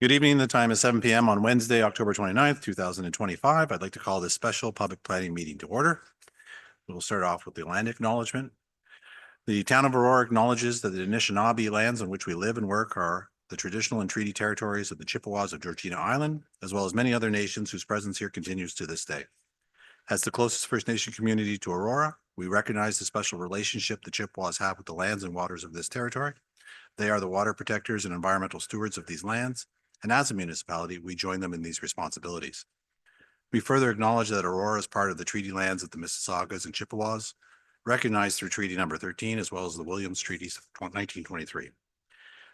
Good evening. The time is 7 p.m. on Wednesday, October 29th, 2025. I'd like to call this special public planning meeting to order. We'll start off with the land acknowledgement. The town of Aurora acknowledges that the Anishinaabe lands on which we live and work are the traditional and treaty territories of the Chippewas of Georgina Island, as well as many other nations whose presence here continues to this day. As the closest First Nation community to Aurora, we recognize the special relationship the Chippewas have with the lands and waters of this territory. They are the water protectors and environmental stewards of these lands, and as a municipality, we join them in these responsibilities. We further acknowledge that Aurora is part of the treaty lands of the Mississaugas and Chippewas, recognized through Treaty Number 13, as well as the Williams Treaties of 1923.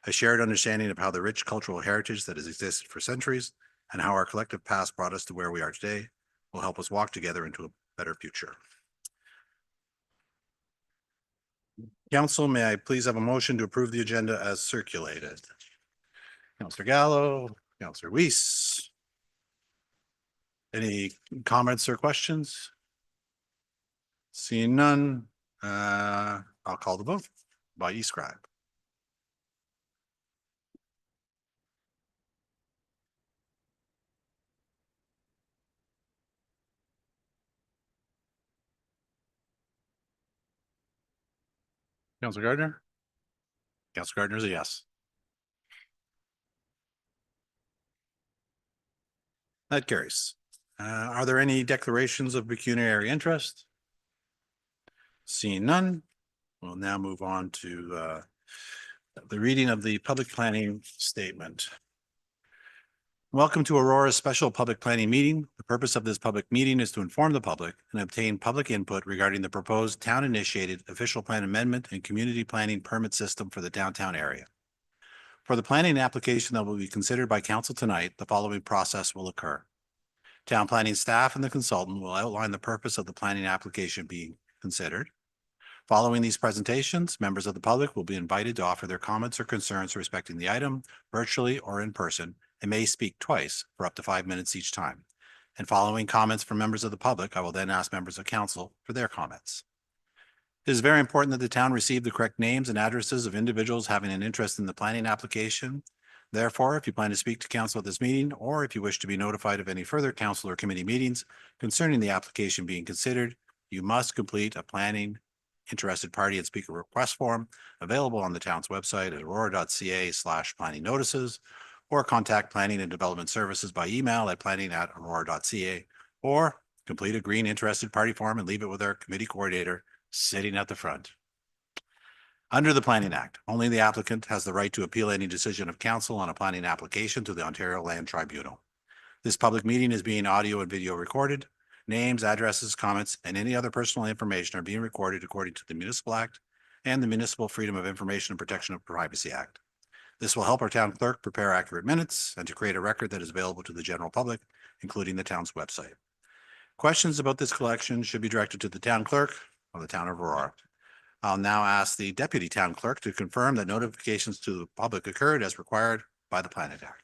A shared understanding of how the rich cultural heritage that has existed for centuries and how our collective past brought us to where we are today will help us walk together into a better future. Council, may I please have a motion to approve the agenda as circulated? Councillor Gallo, Councillor Weiss. Any comments or questions? Seeing none, I'll call the vote by e-scribe. Councillor Gardner? Councillor Gardner is a yes. That carries. Are there any declarations of pecuniary interest? Seeing none, we'll now move on to the reading of the public planning statement. Welcome to Aurora's special public planning meeting. The purpose of this public meeting is to inform the public and obtain public input regarding the proposed town-initiated official plan amendment and community planning permit system for the downtown area. For the planning application that will be considered by council tonight, the following process will occur. Town planning staff and the consultant will outline the purpose of the planning application being considered. Following these presentations, members of the public will be invited to offer their comments or concerns respecting the item, virtually or in person, and may speak twice for up to 5 minutes each time. And following comments from members of the public, I will then ask members of council for their comments. It is very important that the town receive the correct names and addresses of individuals having an interest in the planning application. Therefore, if you plan to speak to council at this meeting, or if you wish to be notified of any further council or committee meetings concerning the application being considered, you must complete a planning interested party and speaker request form available on the town's website at aurora.ca/planning notices, or contact Planning and Development Services by email at planning@aurora.ca, or complete a green interested party form and leave it with our committee coordinator sitting at the front. Under the Planning Act, only the applicant has the right to appeal any decision of council on a planning application to the Ontario Land Tribunal. This public meeting is being audio and video recorded. Names, addresses, comments, and any other personal information are being recorded according to the Municipal Act and the Municipal Freedom of Information and Protection of Privacy Act. This will help our town clerk prepare accurate minutes and to create a record that is available to the general public, including the town's website. Questions about this collection should be directed to the town clerk of the town of Aurora. I'll now ask the deputy town clerk to confirm that notifications to the public occurred as required by the Planning Act.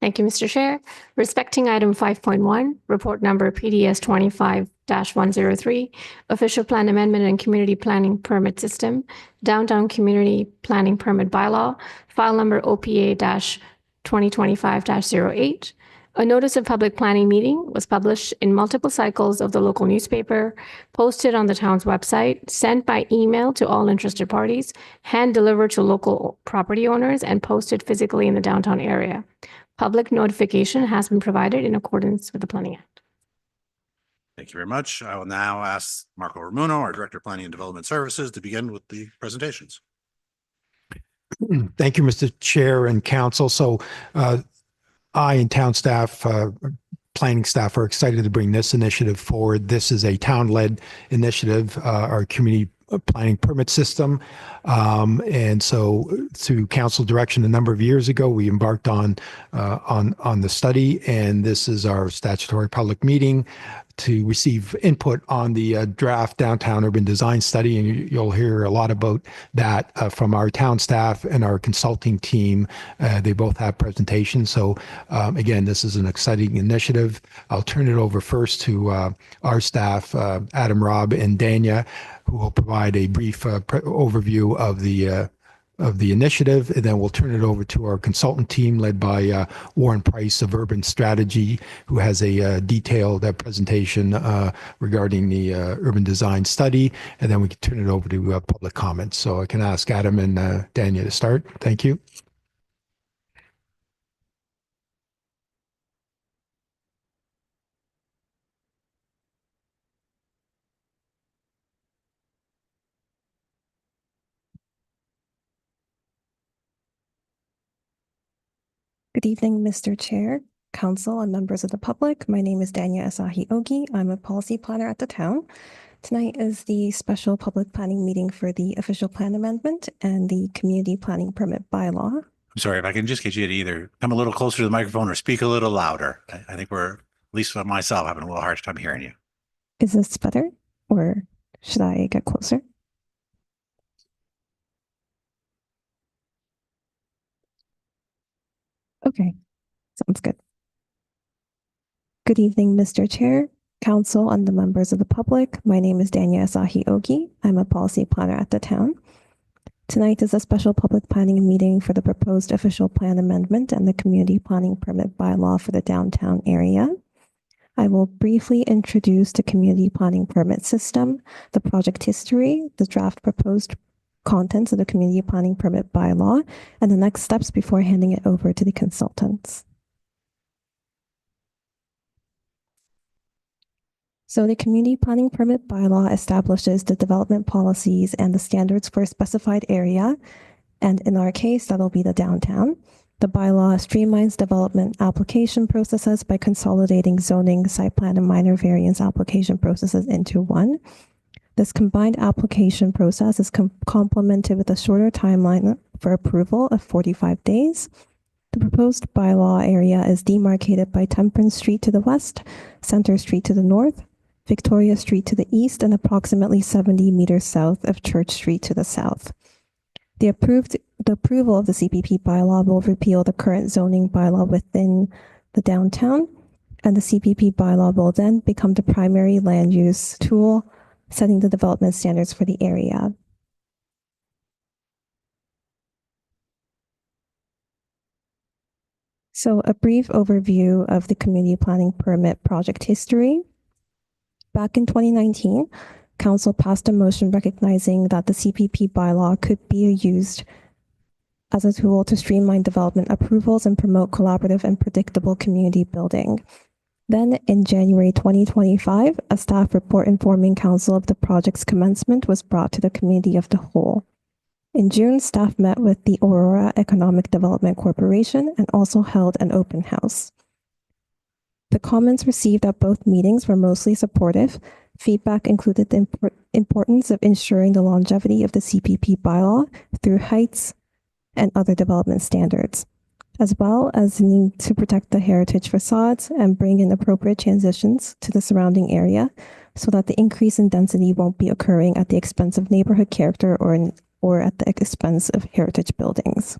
Thank you, Mr. Chair. Respecting item 5.1, report number PDS 25-103, official plan amendment and community planning permit system, downtown community planning permit bylaw, file number OPA-2025-08. A notice of public planning meeting was published in multiple cycles of the local newspaper, posted on the town's website, sent by email to all interested parties, hand delivered to local property owners, and posted physically in the downtown area. Public notification has been provided in accordance with the Planning Act. Thank you very much. I will now ask Marco Ramuno, our Director of Planning and Development Services, to begin with the presentations. Thank you, Mr. Chair and Council. So I and town staff, planning staff are excited to bring this initiative forward. This is a town-led initiative, our community planning permit system. And so through council direction a number of years ago, we embarked on the study, and this is our statutory public meeting to receive input on the draft downtown urban design study. And you'll hear a lot about that from our town staff and our consulting team. They both have presentations. So again, this is an exciting initiative. I'll turn it over first to our staff, Adam, Rob, and Dania, who will provide a brief overview of the of the initiative, and then we'll turn it over to our consultant team led by Warren Price of Urban Strategy, who has a detailed presentation regarding the urban design study, and then we can turn it over to public comments. So I can ask Adam and Dania to start. Thank you. Good evening, Mr. Chair, Council, and members of the public. My name is Dania Asahi Ogi. I'm a policy planner at the town. Tonight is the special public planning meeting for the official plan amendment and the community planning permit bylaw. I'm sorry, if I can just get you to either come a little closer to the microphone or speak a little louder. I think we're, at least myself, having a little hard time hearing you. Is this better, or should I get closer? Okay, sounds good. Good evening, Mr. Chair, Council, and the members of the public. My name is Dania Asahi Ogi. I'm a policy planner at the town. Tonight is a special public planning meeting for the proposed official plan amendment and the community planning permit bylaw for the downtown area. I will briefly introduce the community planning permit system, the project history, the draft proposed contents of the community planning permit bylaw, and the next steps before handing it over to the consultants. So the community planning permit bylaw establishes the development policies and the standards for a specified area. And in our case, that'll be the downtown. The bylaw streamlines development application processes by consolidating zoning, site plan, and minor variance application processes into one. This combined application process is complemented with a shorter timeline for approval of 45 days. The proposed bylaw area is demarcated by Temperance Street to the west, Center Street to the north, Victoria Street to the east, and approximately 70 meters south of Church Street to the south. The approval of the CPP bylaw will repeal the current zoning bylaw within the downtown, and the CPP bylaw will then become the primary land use tool, setting the development standards for the area. So a brief overview of the community planning permit project history. Back in 2019, Council passed a motion recognizing that the CPP bylaw could be used as a tool to streamline development approvals and promote collaborative and predictable community building. Then in January 2025, a staff report informing Council of the project's commencement was brought to the committee of the whole. In June, staff met with the Aurora Economic Development Corporation and also held an open house. The comments received at both meetings were mostly supportive. Feedback included the importance of ensuring the longevity of the CPP bylaw through heights and other development standards, as well as the need to protect the heritage facades and bring in appropriate transitions to the surrounding area so that the increase in density won't be occurring at the expense of neighborhood character or at the expense of heritage buildings.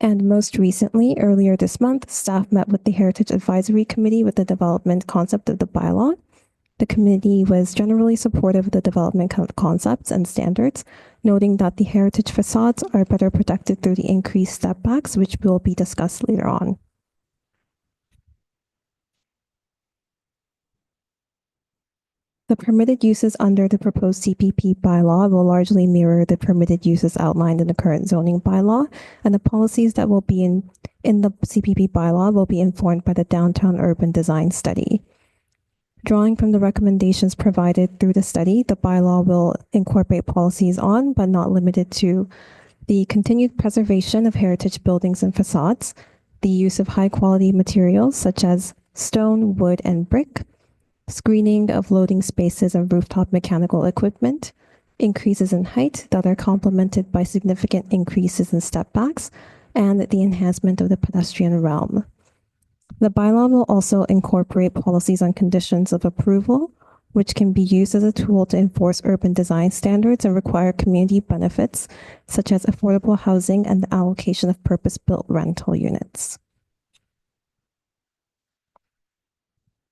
And most recently, earlier this month, staff met with the Heritage Advisory Committee with the development concept of the bylaw. The committee was generally supportive of the development concepts and standards, noting that the heritage facades are better protected through the increased step backs, which will be discussed later on. The permitted uses under the proposed CPP bylaw will largely mirror the permitted uses outlined in the current zoning bylaw, and the policies that will be in the CPP bylaw will be informed by the Downtown Urban Design Study. Drawing from the recommendations provided through the study, the bylaw will incorporate policies on, but not limited to, the continued preservation of heritage buildings and facades, the use of high-quality materials such as stone, wood, and brick, screening of loading spaces and rooftop mechanical equipment, increases in height that are complemented by significant increases in step backs, and the enhancement of the pedestrian realm. The bylaw will also incorporate policies on conditions of approval, which can be used as a tool to enforce urban design standards and require community benefits, such as affordable housing and the allocation of purpose-built rental units.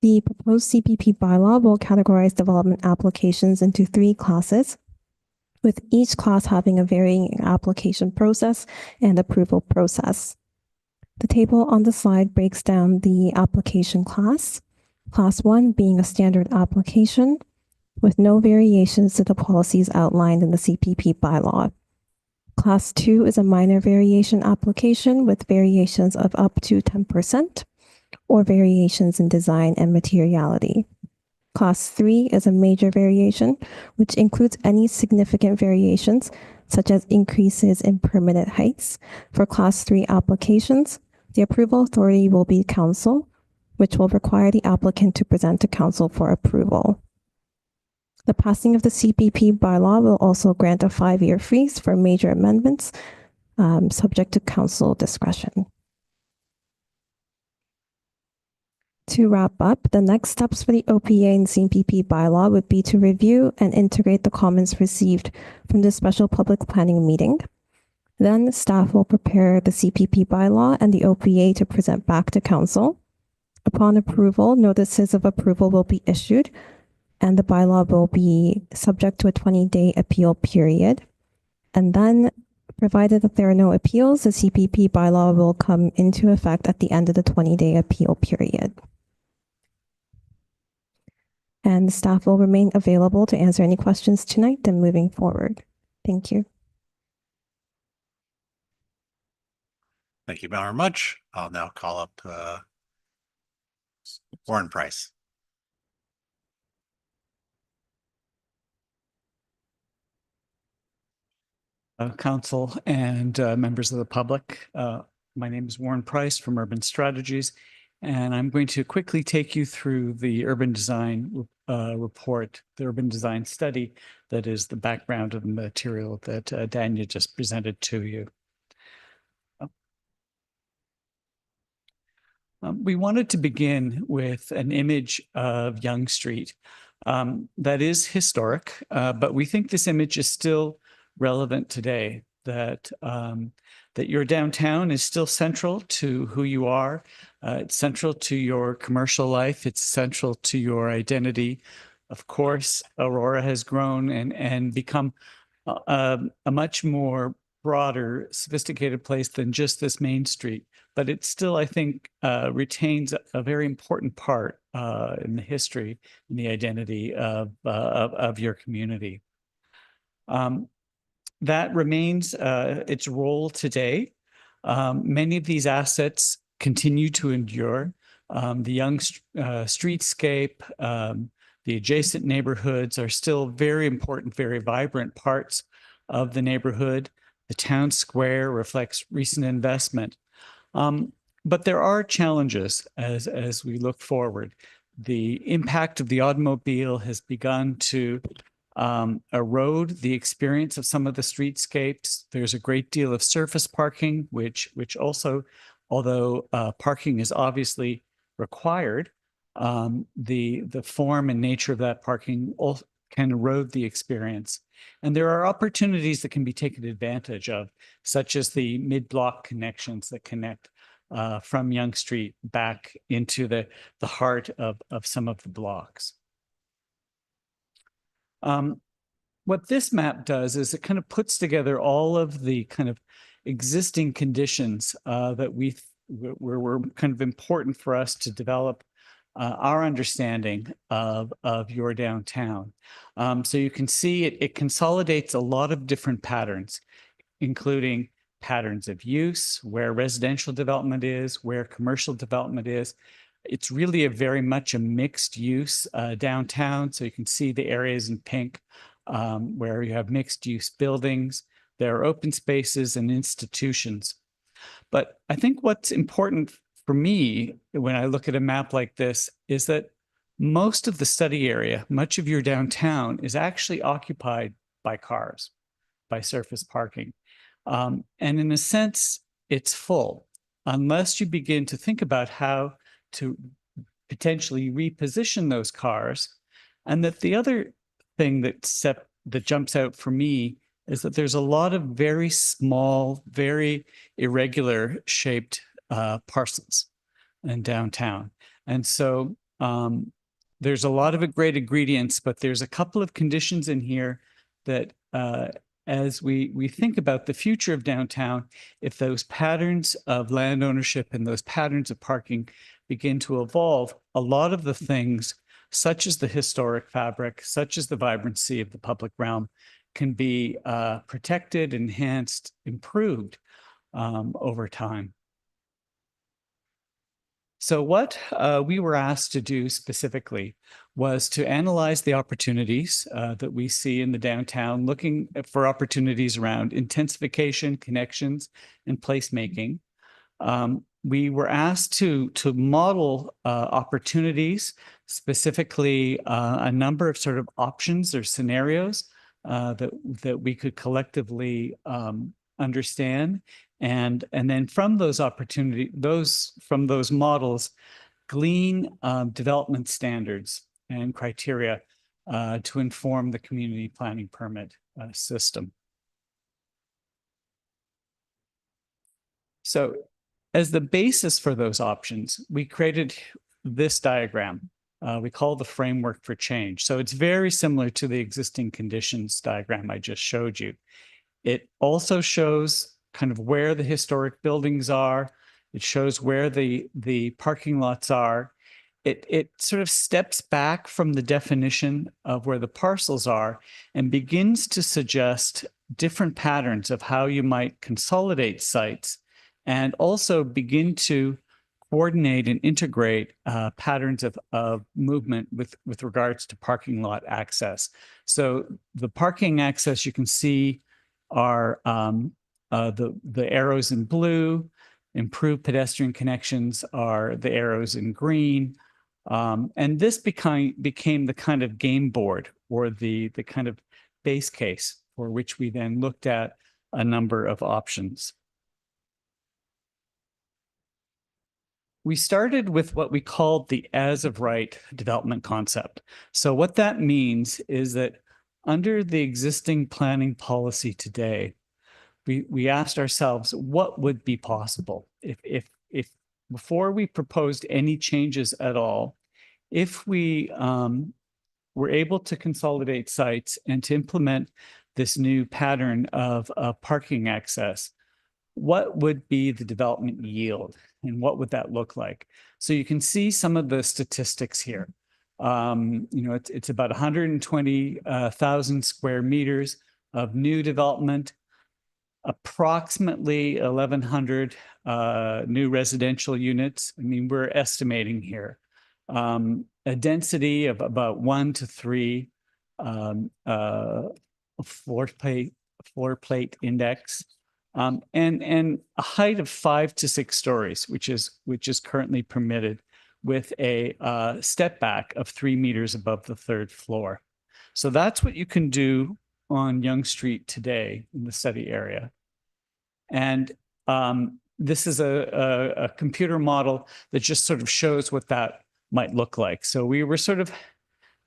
The proposed CPP bylaw will categorize development applications into 3 classes: with each class having a varying application process and approval process. The table on the slide breaks down the application class. Class 1 being a standard application with no variations to the policies outlined in the CPP bylaw. Class 2 is a minor variation application with variations of up to 10% or variations in design and materiality. Class 3 is a major variation, which includes any significant variations, such as increases in permitted heights. For Class 3 applications, the approval authority will be council, which will require the applicant to present to council for approval. The passing of the CPP bylaw will also grant a 5-year freeze for major amendments, subject to council discretion. To wrap up, the next steps for the OPA and CPP bylaw would be to review and integrate the comments received from the special public planning meeting. Then staff will prepare the CPP bylaw and the OPA to present back to council. Upon approval, notices of approval will be issued and the bylaw will be subject to a 20-day appeal period. And then, provided that there are no appeals, the CPP bylaw will come into effect at the end of the 20-day appeal period. And the staff will remain available to answer any questions tonight and moving forward. Thank you. Thank you very much. I'll now call up Warren Price. Council and members of the public. My name is Warren Price from Urban Strategies, and I'm going to quickly take you through the urban design report, the urban design study that is the background of the material that Dania just presented to you. We wanted to begin with an image of Yonge Street that is historic, but we think this image is still relevant today, that your downtown is still central to who you are. It's central to your commercial life. It's central to your identity. Of course, Aurora has grown and become a much more broader, sophisticated place than just this main street. But it still, I think, retains a very important part in the history and the identity of your community. That remains its role today. Many of these assets continue to endure. The Yonge streetscape, the adjacent neighborhoods are still very important, very vibrant parts of the neighborhood. The town square reflects recent investment. But there are challenges as we look forward. The impact of the automobile has begun to erode the experience of some of the streetscapes. There's a great deal of surface parking, which also, although parking is obviously required, the form and nature of that parking can erode the experience. And there are opportunities that can be taken advantage of, such as the mid-block connections that connect from Yonge Street back into the heart of some of the blocks. What this map does is it kind of puts together all of the kind of existing conditions that were kind of important for us to develop our understanding of your downtown. So you can see it consolidates a lot of different patterns, including patterns of use, where residential development is, where commercial development is. It's really very much a mixed use downtown. So you can see the areas in pink where you have mixed use buildings. There are open spaces and institutions. But I think what's important for me when I look at a map like this is that most of the study area, much of your downtown is actually occupied by cars, by surface parking. And in a sense, it's full, unless you begin to think about how to potentially reposition those cars. And that the other thing that jumps out for me is that there's a lot of very small, very irregular shaped parcels in downtown. And so there's a lot of great ingredients, but there's a couple of conditions in here that as we think about the future of downtown, if those patterns of land ownership and those patterns of parking begin to evolve, a lot of the things, such as the historic fabric, such as the vibrancy of the public realm, can be protected, enhanced, improved over time. So what we were asked to do specifically was to analyze the opportunities that we see in the downtown, looking for opportunities around intensification, connections, and placemaking. We were asked to model opportunities, specifically a number of sort of options or scenarios that we could collectively understand. And then from those from those models, glean development standards and criteria to inform the community planning permit system. So as the basis for those options, we created this diagram. We call the framework for change. So it's very similar to the existing conditions diagram I just showed you. It also shows kind of where the historic buildings are. It shows where the parking lots are. It sort of steps back from the definition of where the parcels are and begins to suggest different patterns of how you might consolidate sites and also begin to coordinate and integrate patterns of movement with regards to parking lot access. So the parking access you can see are the arrows in blue. Improved pedestrian connections are the arrows in green. And this became the kind of game board or the kind of base case for which we then looked at a number of options. We started with what we called the as of right development concept. So what that means is that under the existing planning policy today, we asked ourselves what would be possible if before we proposed any changes at all, if we were able to consolidate sites and to implement this new pattern of parking access, what would be the development yield and what would that look like? So you can see some of the statistics here. It's about 120,000 square meters of new development, approximately 1,100 new residential units. I mean, we're estimating here. A density of about 1 to 3 floor plate index, and a height of 5 to 6 stories, which is currently permitted, with a step back of 3 meters above the 3rd floor. So that's what you can do on Yonge Street today in the study area. And this is a computer model that just sort of shows what that might look like. So we were sort of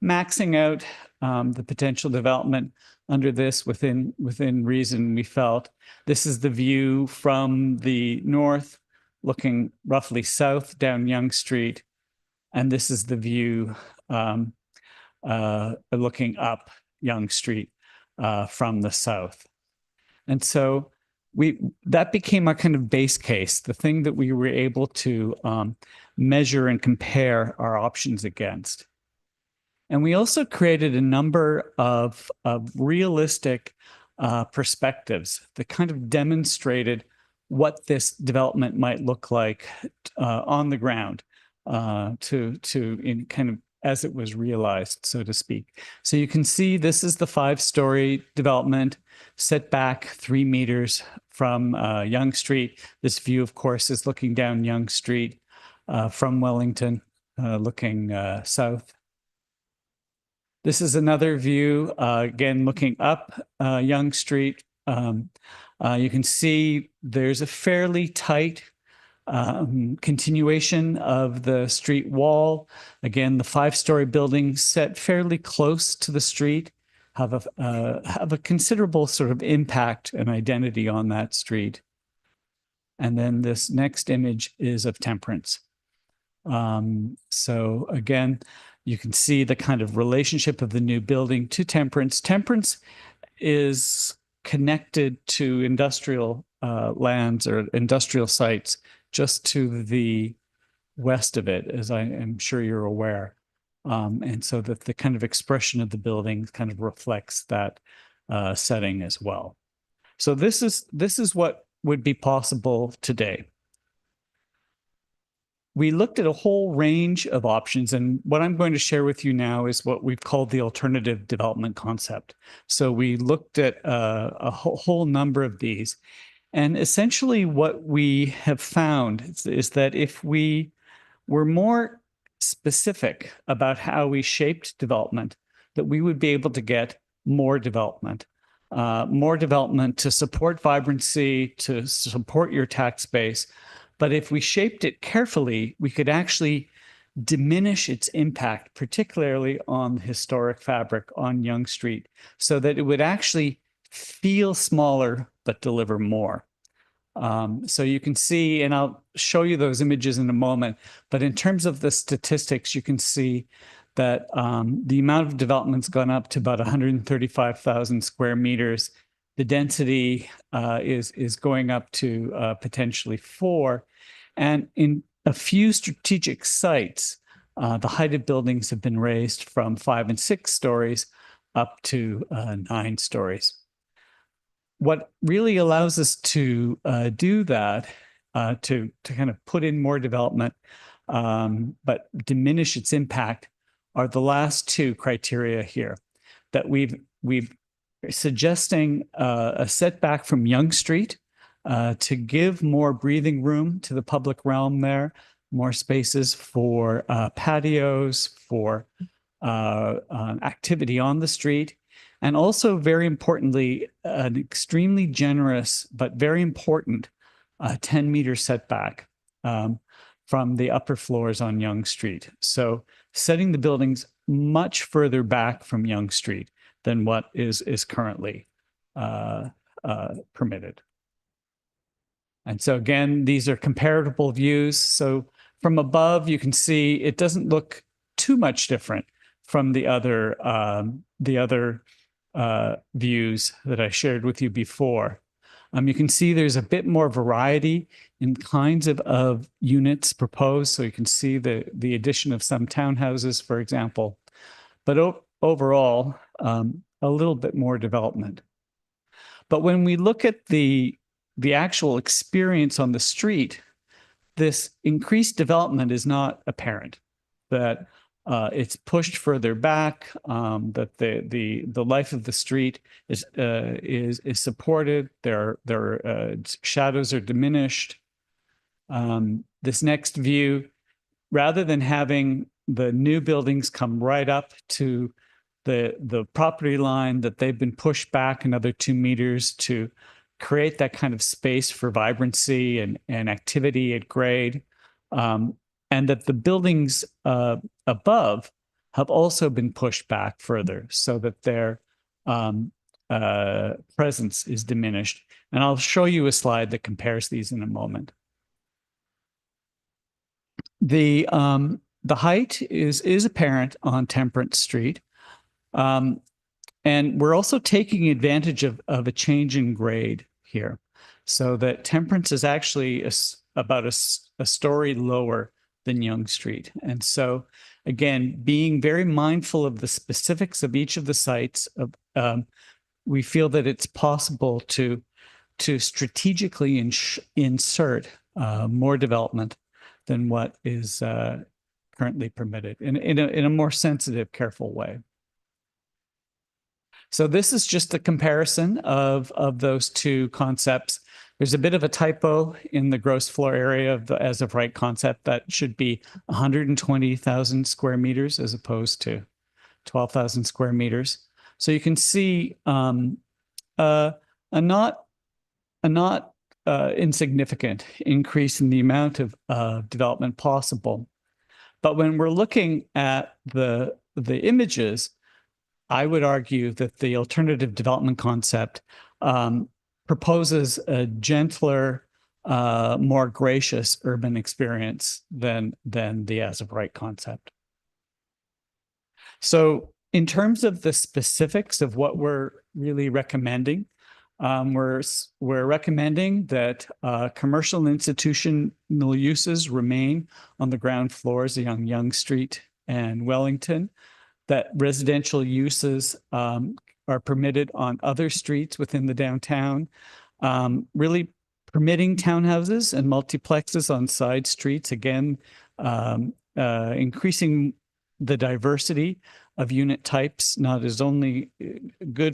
maxing out the potential development under this within reason, we felt. This is the view from the north, looking roughly south down Yonge Street. And this is the view looking up Yonge Street from the south. And so that became our kind of base case, the thing that we were able to measure and compare our options against. And we also created a number of realistic perspectives that kind of demonstrated what this development might look like on the ground in kind of as it was realized, so to speak. So you can see this is the 5-story development, set back 3 meters from Yonge Street. This view, of course, is looking down Yonge Street from Wellington, looking south. This is another view, again, looking up Yonge Street. You can see there's a fairly tight continuation of the street wall. Again, the 5-story buildings set fairly close to the street have a considerable sort of impact and identity on that street. And then this next image is of Temperance. So again, you can see the kind of relationship of the new building to Temperance. Temperance is connected to industrial lands or industrial sites just to the west of it, as I am sure you're aware. And so that the kind of expression of the building kind of reflects that setting as well. So this is what would be possible today. We looked at a whole range of options, and what I'm going to share with you now is what we've called the alternative development concept. So we looked at a whole number of these, and essentially what we have found is that if we were more specific about how we shaped development, that we would be able to get more development to support vibrancy, to support your tax base. But if we shaped it carefully, we could actually diminish its impact, particularly on the historic fabric on Yonge Street, so that it would actually feel smaller but deliver more. So you can see, and I'll show you those images in a moment, but in terms of the statistics, you can see that the amount of development's gone up to about 135,000 square meters. The density is going up to potentially 4. And in a few strategic sites, the height of buildings have been raised from 5 and 6 stories up to 9 stories. What really allows us to do that, to kind of put in more development, but diminish its impact, are the last 2 criteria here, that we've suggesting a setback from Yonge Street to give more breathing room to the public realm there, more spaces for patios, for activity on the street, and also, very importantly, an extremely generous but very important 10-meter setback from the upper floors on Yonge Street. So setting the buildings much further back from Yonge Street than what is currently permitted. And so again, these are comparable views. So from above, you can see it doesn't look too much different from the other views that I shared with you before. You can see there's a bit more variety in kinds of units proposed. So you can see the addition of some townhouses, for example. But overall, a little bit more development. But when we look at the actual experience on the street, this increased development is not apparent. That it's pushed further back. That the life of the street is supported. Their shadows are diminished. This next view, rather than having the new buildings come right up to the property line, that they've been pushed back another 2 meters to create that kind of space for vibrancy and activity at grade, and that the buildings above have also been pushed back further so that their presence is diminished. And I'll show you a slide that compares these in a moment. The height is apparent on Temperance Street. And we're also taking advantage of a change in grade here, so that Temperance is actually about a story lower than Yonge Street. And so, again, being very mindful of the specifics of each of the sites, we feel that it's possible to strategically insert more development than what is currently permitted in a more sensitive, careful way. So this is just a comparison of those 2 concepts. There's a bit of a typo in the gross floor area of the as of right concept. That should be 120,000 square meters as opposed to 12,000 square meters. So you can see a not insignificant increase in the amount of development possible. But when we're looking at the images, I would argue that the alternative development concept proposes a gentler, more gracious urban experience than the as of right concept. So In terms of the specifics of what we're really recommending, we're recommending that commercial institutional uses remain on the ground floors along Yonge Street and Wellington, that residential uses are permitted on other streets within the downtown, really permitting townhouses and multiplexes on side streets, again, increasing the diversity of unit types, not as only good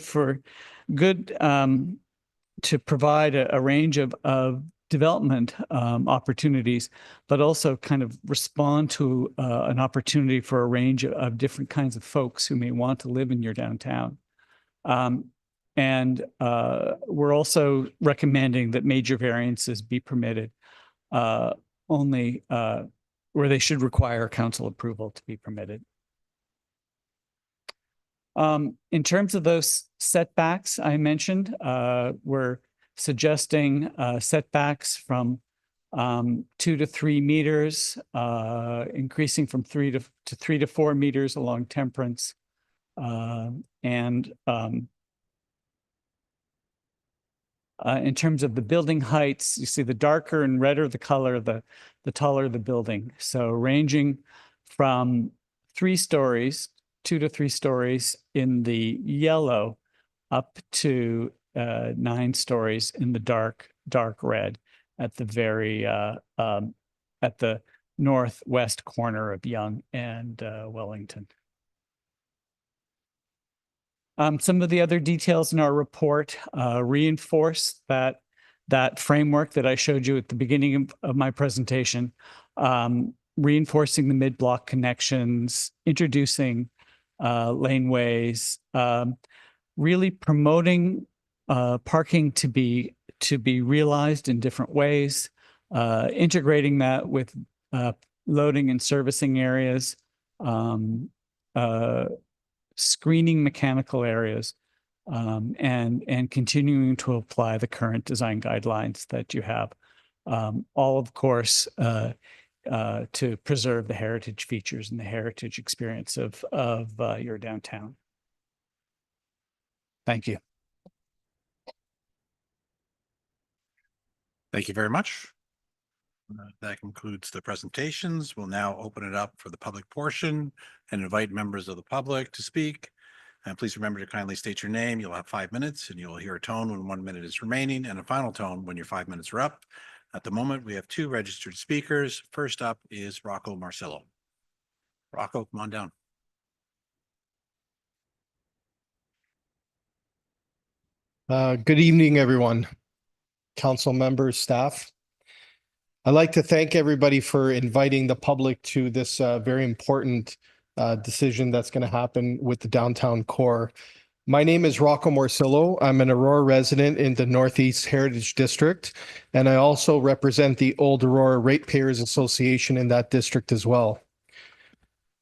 to provide a range of development opportunities, but also kind of respond to an opportunity for a range of different kinds of folks who may want to live in your downtown. And we're also recommending that major variances be permitted only where they should require council approval to be permitted. In terms of those setbacks I mentioned, we're suggesting setbacks from 2 to 3 meters, increasing from 3 to 4 meters along Temperance, and in terms of the building heights, you see the darker and redder the color, the taller the building. So ranging from 3 stories, 2 to 3 stories in the yellow, up to 9 stories in the dark red at the very at the northwest corner of Yonge and Wellington. Some of the other details in our report reinforce that framework that I showed you at the beginning of my presentation, reinforcing the mid-block connections, introducing laneways, really promoting parking to be realized in different ways, integrating that with loading and servicing areas, screening mechanical areas, and continuing to apply the current design guidelines that you have, all of course to preserve the heritage features and the heritage experience of your downtown. Thank you. Thank you very much. That concludes the presentations. We'll now open it up for the public portion and invite members of the public to speak. And please remember to kindly state your name. You'll have 5 minutes and you'll hear a tone when 1 minute is remaining and a final tone when your 5 minutes are up. At the moment, we have 2 registered speakers. First up is Rocco Marcillo. Rocco, come on down. Good evening, everyone. Council members, staff. I'd like to thank everybody for inviting the public to this very important decision that's going to happen with the downtown core. My name is Rocco Marcillo. I'm an Aurora resident in the Northeast Heritage District, and I also represent the Old Aurora Ratepayers Association in that district as well.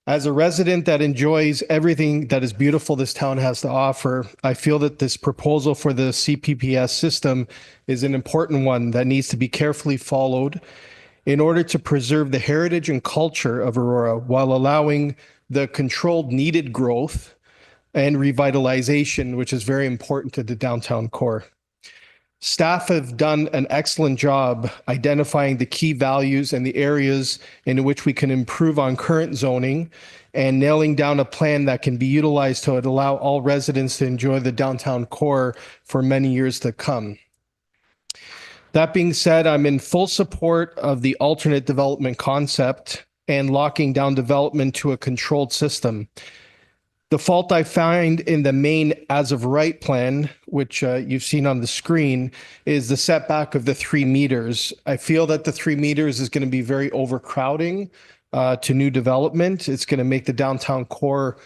As a resident that enjoys everything that is beautiful this town has to offer, I feel that this proposal for the CPPS system is an important one that needs to be carefully followed in order to preserve the heritage and culture of Aurora while allowing the controlled needed growth and revitalization, which is very important to the downtown core. Staff have done an excellent job identifying the key values and the areas in which we can improve on current zoning and nailing down a plan that can be utilized to allow all residents to enjoy the downtown core for many years to come. That being said, I'm in full support of the alternate development concept and locking down development to a controlled system. The fault I find in the main as of right plan, which you've seen on the screen, is the setback of the 3 meters. I feel that the 3 meters is going to be very overcrowding to new development. It's going to make the downtown core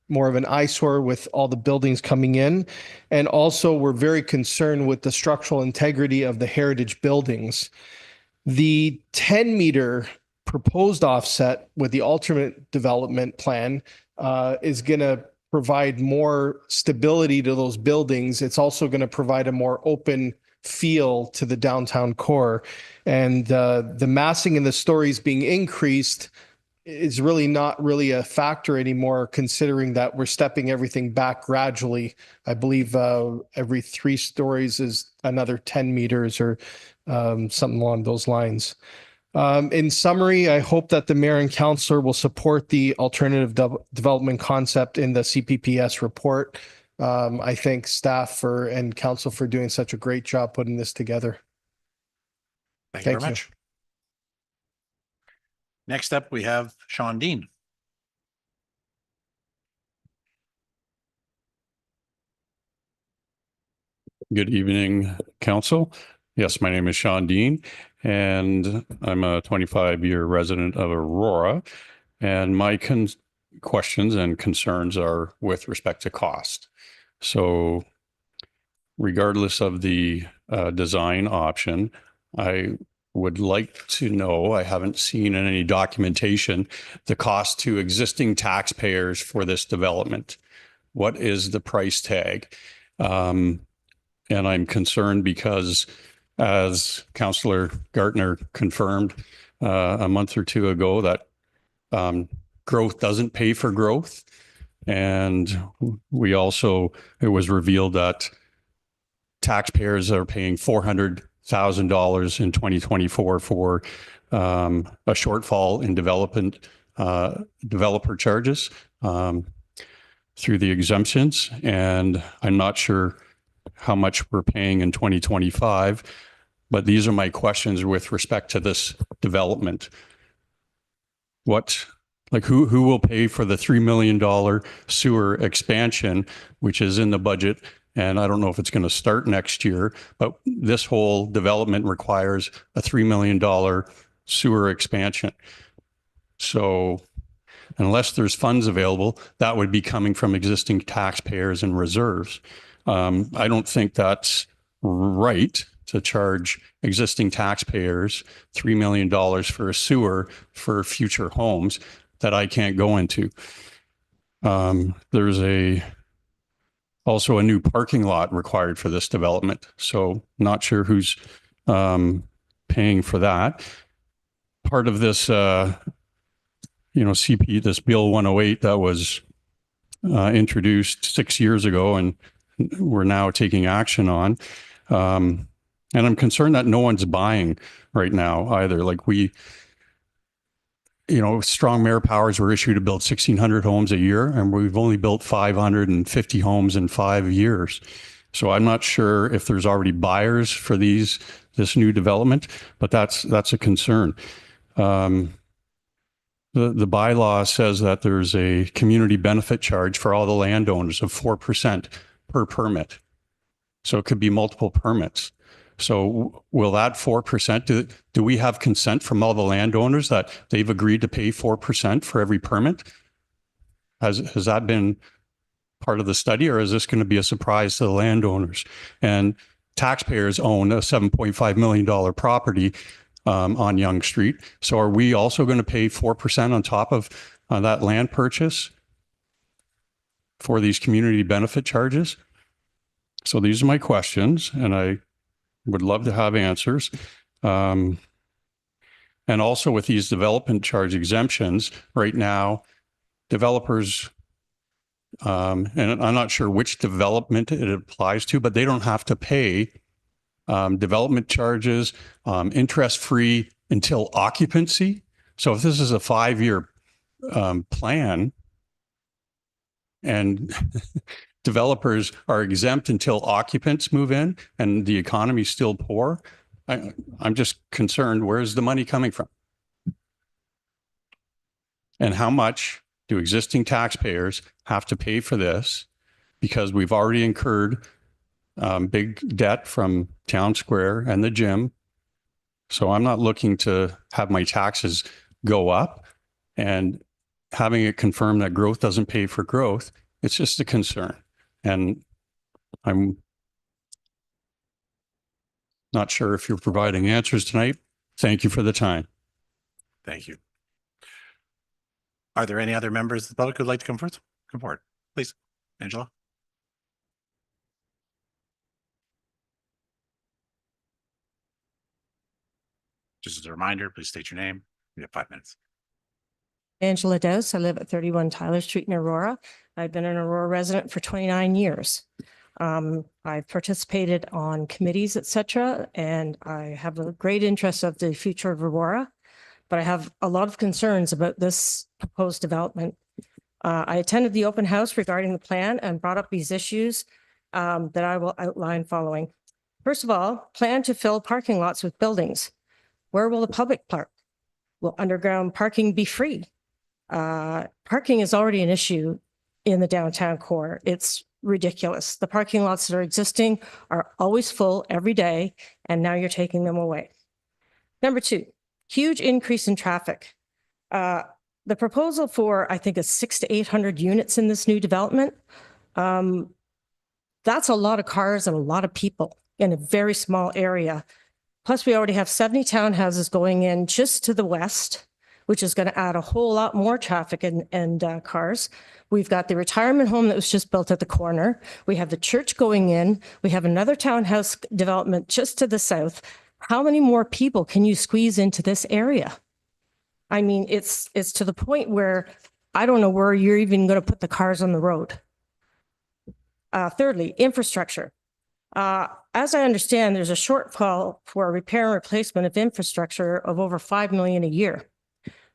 more of an eyesore with all the buildings coming in. And also, we're very concerned with the structural integrity of the heritage buildings. The 10-meter proposed offset with the alternate development plan is going to provide more stability to those buildings. It's also going to provide a more open feel to the downtown core. And the massing and the stories being increased is really not really a factor anymore, considering that we're stepping everything back gradually. I believe every 3 stories is another 10 meters or something along those lines. In summary, I hope that the mayor and councillor will support the alternative development concept in the CPPS report. I thank staff and council for doing such a great job putting this together. Thank you Thank very you. much. Next up, we have Sean Dean. Good evening, council. Yes, my name is Sean Dean, and I'm a 25-year resident of Aurora. And my questions and concerns are with respect to cost. So regardless of the design option, I would like to know, I haven't seen in any documentation, the cost to existing taxpayers for this development. What is the price tag? And I'm concerned because, as Councillor Gartner confirmed a month or two ago, that growth doesn't pay for growth. And we also, it was revealed that taxpayers are paying $400,000 in 2024 for a shortfall in developer charges through the exemptions. And I'm not sure how much we're paying in 2025, but these are my questions with respect to this development. Who will pay for the $3 million sewer expansion, which is in the budget? And I don't know if it's going to start next year, but this whole development requires a $3 million sewer expansion. So unless there's funds available, that would be coming from existing taxpayers and reserves. I don't think that's right to charge existing taxpayers $3 million for a sewer for future homes that I can't go into. There's also a new parking lot required for this development. So not sure who's paying for that. Part of this, this Bill 108 that was introduced 6 years ago and we're now taking action on. And I'm concerned that no one's buying right now either. Strong mayor powers were issued to build 1,600 homes a year, and we've only built 550 homes in 5 years. So I'm not sure if there's already buyers for this new development, but that's a concern. The bylaw says that there's a community benefit charge for all the landowners of 4% per permit. So it could be multiple permits. So will that 4%, do we have consent from all the landowners that they've agreed to pay 4% for every permit? Has that been part of the study, or is this going to be a surprise to the landowners? And taxpayers own a $7.5 million property on Yonge Street. So are we also going to pay 4% on top of that land purchase for these community benefit charges? So these are my questions, and I would love to have answers. And also with these development charge exemptions, right now, developers, and I'm not sure which development it applies to, but they don't have to pay development charges interest-free until occupancy. So if this is a 5-year plan and developers are exempt until occupants move in and the economy's still poor, I'm just concerned, where's the money coming from? And how much do existing taxpayers have to pay for this? Because we've already incurred big debt from Town Square and the gym. So I'm not looking to have my taxes go up, and having it confirmed that growth doesn't pay for growth, it's just a concern. And I'm not sure if you're providing answers tonight. Thank you for the time. Thank you. Are there any other members of the public who'd like to come forward? Please, Angela. Just as a reminder, please state your name. We have 5 minutes. Angela Dose. I live at 31 Tyler Street in Aurora. I've been an Aurora resident for 29 years. I've participated on committees, et cetera, and I have a great interest of the future of Aurora, but I have a lot of concerns about this proposed development. I attended the open house regarding the plan and brought up these issues that I will outline following. First of all, plan to fill parking lots with buildings. Where will the public park? Will underground parking be free? Parking is already an issue in the downtown core. It's ridiculous. The parking lots that are existing are always full every day, and now you're taking them away. Number two, huge increase in traffic. The proposal for, I think, is 600 to 800 units in this new development. That's a lot of cars and a lot of people in a very small area. Plus, we already have 70 townhouses going in just to the west, which is going to add a whole lot more traffic and cars. We've got the retirement home that was just built at the corner. We have the church going in. We have another townhouse development just to the south. How many more people can you squeeze into this area? I mean, it's to the point where I don't know where you're even going to put the cars on the road. Thirdly, infrastructure. As I understand, there's a shortfall for repair and replacement of infrastructure of over $5 million a year.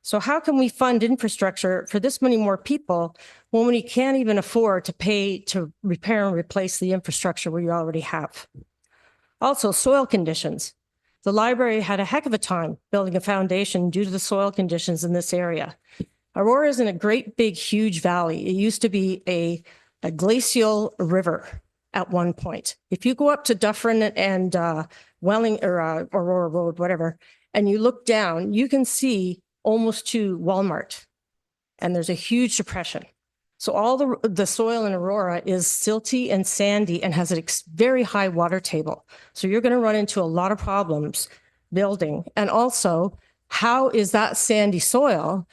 So how can we fund infrastructure for this many more people when we can't even afford to pay to repair and replace the infrastructure we already have? Also, soil conditions. The library had a heck of a time building a foundation due to the soil conditions in this area. Aurora is in a great, big, huge valley. It used to be a glacial river at one point. If you go up to Dufferin and Welling or Aurora Road, whatever, and you look down, you can see almost to Walmart, and there's a huge depression. So all the soil in Aurora is silty and sandy and has a very high water table. So you're going to run into a lot of problems building. And also, how is that sandy soil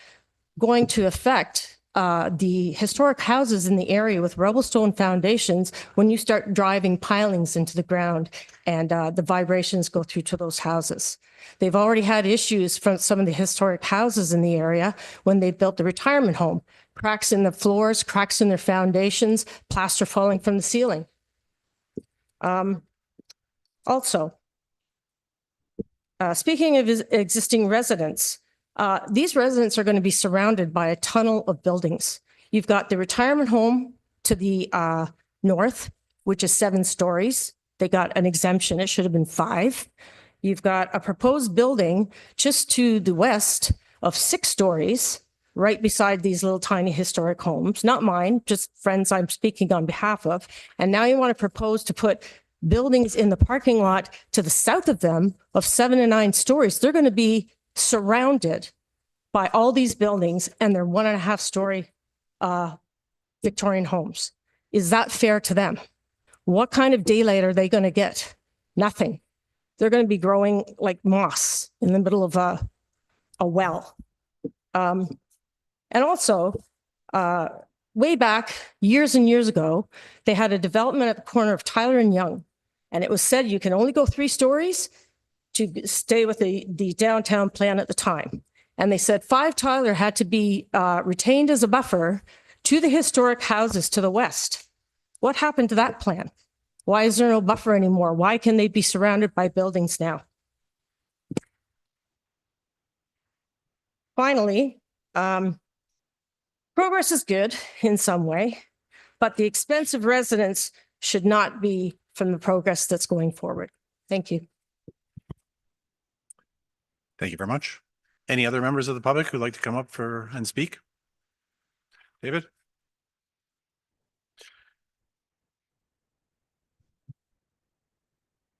going to affect the historic houses in the area with rubble stone foundations when you start driving pilings into the ground and the vibrations go through to those houses? They've already had issues from some of the historic houses in the area when they built the retirement home. Cracks in the floors, cracks in their foundations, plaster falling from the ceiling. Also, speaking of existing residents, these residents are going to be surrounded by a tunnel of buildings. You've got the retirement home to the north, which is 7 stories. They got an exemption. It should have been 5. You've got a proposed building just to the west of 6 stories, right beside these little tiny historic homes, not mine, just friends I'm speaking on behalf of. And now you want to propose to put buildings in the parking lot to the south of them of 7 and 9 stories. They're going to be surrounded by all these buildings and they're 1.5 story Victorian homes. Is that fair to them? What kind of daylight are they going to get? Nothing. They're going to be growing like moss in the middle of a well. And also, way back years and years ago, they had a development at the corner of Tyler and Yonge. And it was said you can only go 3 stories to stay with the downtown plan at the time. And they said 5 Tyler had to be retained as a buffer to the historic houses to the west. What happened to that plan? Why is there no buffer anymore? Why can they be surrounded by buildings now? Finally, progress is good in some way, but the expense of residents should not be from the progress that's going forward. Thank you. Thank you very much. Any other members of the public who'd like to come up and speak? David?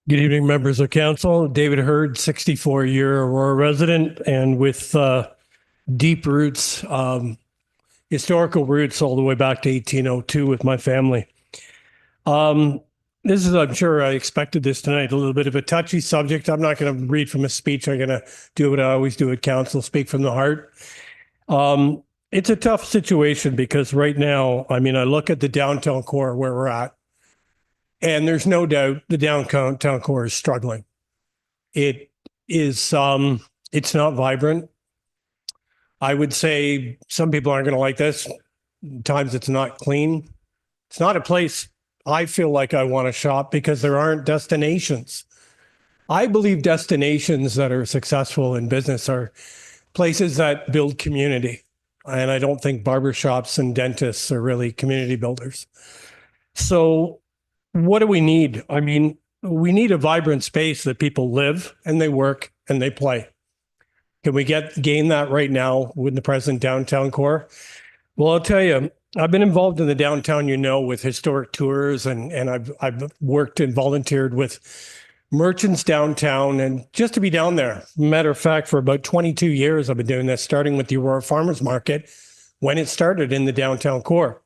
Good evening, members of council. David Hurd, 64-year Aurora resident, and with deep roots, historical roots all the way back to 1802 with my family. This is, I'm sure I expected this tonight, a little bit of a touchy subject. I'm not going to read from a speech. I'm going to do what I always do at council, speak from the heart. It's a tough situation because right now, I mean, I look at the downtown core where we're at, and there's no doubt the downtown core is struggling. It is, it's not vibrant. I would say some people aren't going to like this. Times it's not clean. It's not a place I feel like I want to shop because there aren't destinations. I believe destinations that are successful in business are places that build community. And I don't think barbershops and dentists are really community builders. So what do we need? I mean, we need a vibrant space that people live and they work and they play. Can we gain that right now with the present downtown core? Well, I'll tell you, I've been involved in the downtown, with historic tours, and I've worked and volunteered with merchants downtown, and just to be down there. Matter of fact, for about 22 years, I've been doing this, starting with the Aurora Farmers Market when it started in the downtown core.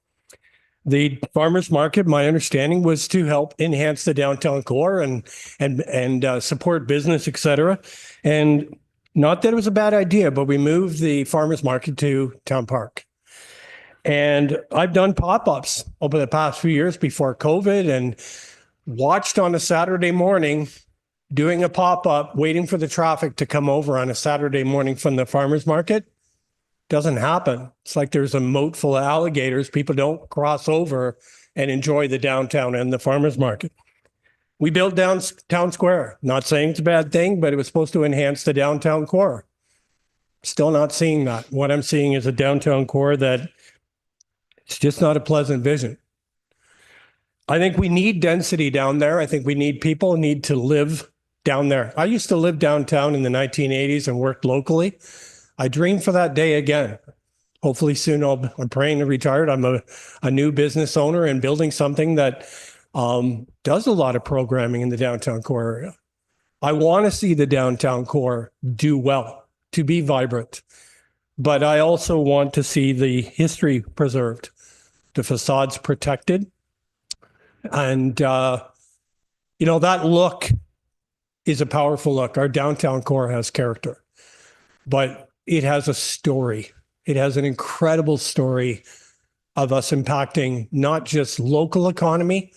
The farmers market, my understanding, was to help enhance the downtown core and support business, et cetera. And not that it was a bad idea, but we moved the farmers market to Town Park. And I've done pop-ups over the past few years before COVID and watched on a Saturday morning doing a pop-up, waiting for the traffic to come over on a Saturday morning from the farmers market. Doesn't happen. It's like there's a moat full of alligators. People don't cross over and enjoy the downtown and the farmers market. We built downtown square. Not saying it's a bad thing, but it was supposed to enhance the downtown core. Still not seeing that. What I'm seeing is a downtown core that it's just not a pleasant vision. I think we need density down there. I think we need people need to live down there. I used to live downtown in the 1980s and worked locally. I dream for that day again. Hopefully soon I'm praying to retire. I'm a new business owner and building something that does a lot of programming in the downtown core area. I want to see the downtown core do well, to be vibrant. But I also want to see the history preserved, the facades protected. And, that look is a powerful look. Our downtown core has character, but it has a story. It has an incredible story of us impacting not just local economy,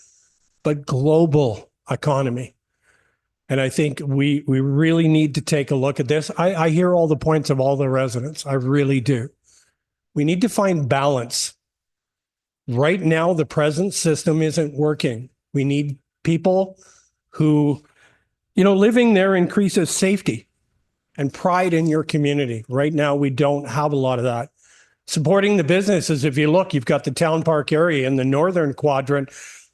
but global economy. And I think we really need to take a look at this. I hear all the points of all the residents. I really do. We need to find balance. Right now, the present system isn't working. We need people who, living there increases safety and pride in your community. Right now, we don't have a lot of that. Supporting the businesses, if you look, you've got the town park area in the northern quadrant,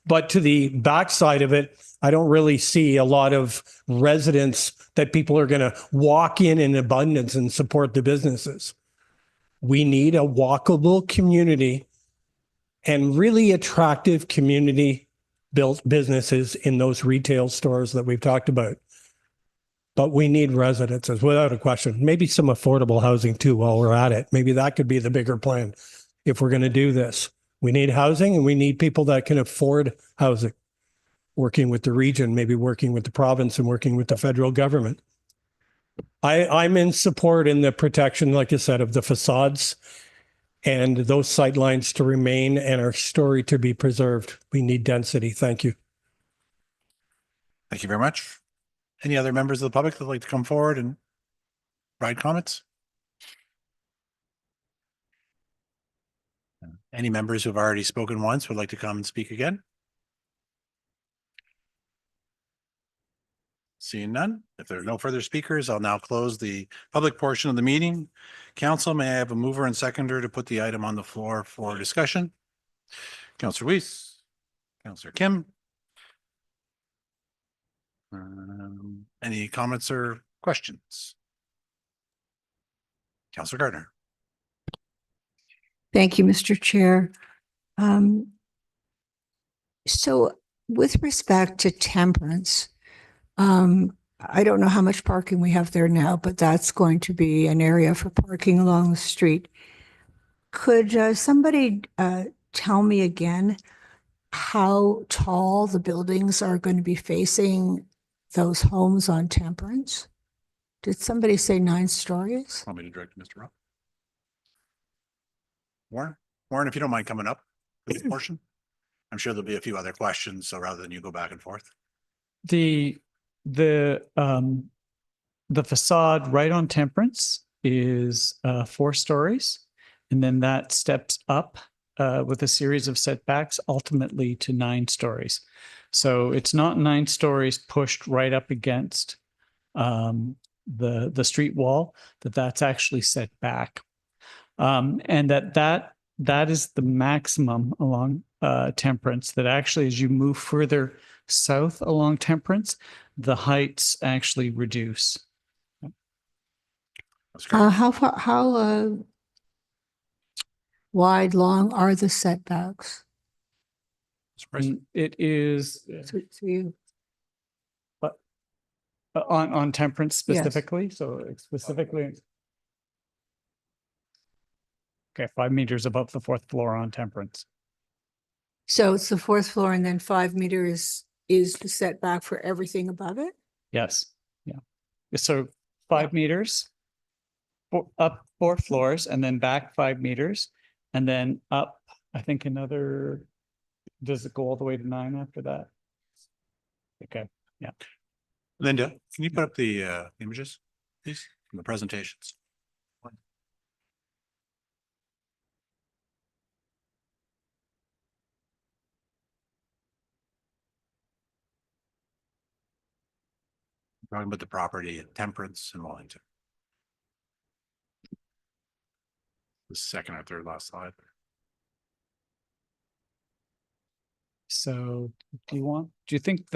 but to the backside of it, I don't really see a lot of residents that people are going to walk in abundance and support the businesses. We need a walkable community and really attractive community built businesses in those retail stores that we've talked about. But we need residences without a question. Maybe some affordable housing too while we're at it. Maybe that could be the bigger plan if we're going to do this. We need housing and we need people that can afford housing. Working with the region, maybe working with the province and working with the federal government. I'm in support in the protection, like I said, of the facades and those sightlines to remain and our story to be preserved. We need density. Thank you. Thank you very much. Any other members of the public that would like to come forward and provide comments? Any members who have already spoken once would like to come and speak again? Seeing none, if there are no further speakers, I'll now close the public portion of the meeting. Council, may I have a mover and seconder to put the item on the floor for discussion? Councillor Weiss, Councillor Kim. Any comments or questions? Councillor Gardner. Thank you, Mr. Chair. So with respect to Temperance, I don't know how much parking we have there now, but that's going to be an area for parking along the street. Could somebody tell me again how tall the buildings are going to be facing those homes on Temperance? Did somebody say 9 stories? Want me to direct to Mr. Rock? Warren, if you don't mind coming up for this portion. I'm sure there'll be a few other questions, so rather than you go back and forth. The facade right on Temperance is 4 stories. And then that steps up with a series of setbacks, ultimately to 9 stories. So it's not 9 stories pushed right up against the street wall, that's actually set back. And that is the maximum along Temperance, that actually as you move further south along Temperance, the heights actually reduce. That's great. How wide, long are the setbacks? And it is Through on Temperance Yes. specifically, so it's specifically. Okay, 5 meters above the 4th floor on Temperance. So it's the 4th floor and then 5 meters is the setback for everything above it? Yes, yeah. So 5 meters, up 4 floors and then back 5 meters and then up, I think another, does it go all the way to 9 after that? Okay, yeah. Linda, can you put up the images, please, from the presentations? Talking about the property at Temperance and Wellington. The second or third last slide. So do you think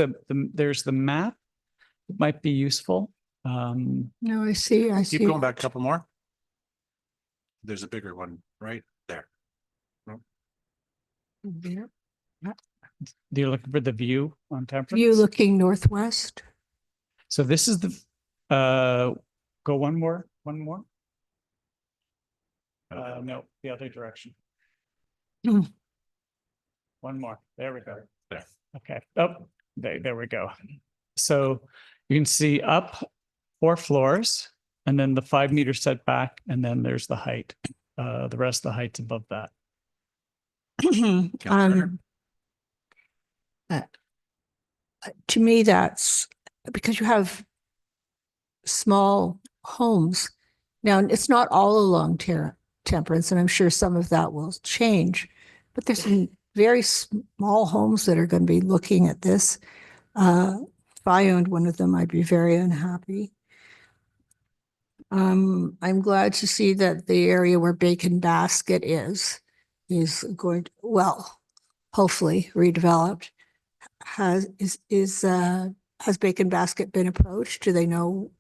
there's the map? It might be useful. No, I see. Keep going back a couple more. There's a bigger one right there. There. You're looking for the view on Temperance? View looking northwest. So this is the, go one more. No, the other direction. Hmm. One more. There we go. There. Okay. Oh, there we go. So you can see up 4 floors and then the 5 meter setback, and then there's the height. The rest of the height's above that. To me, that's because you have small homes. Now, it's not all along Temperance, and I'm sure some of that will change, but there's some very small homes that are going to be looking at this. If I owned one of them, I'd be very unhappy. I'm glad to see that the area where Bacon Basket is going to, well, hopefully redeveloped. Has Bacon Basket been approached? Do they know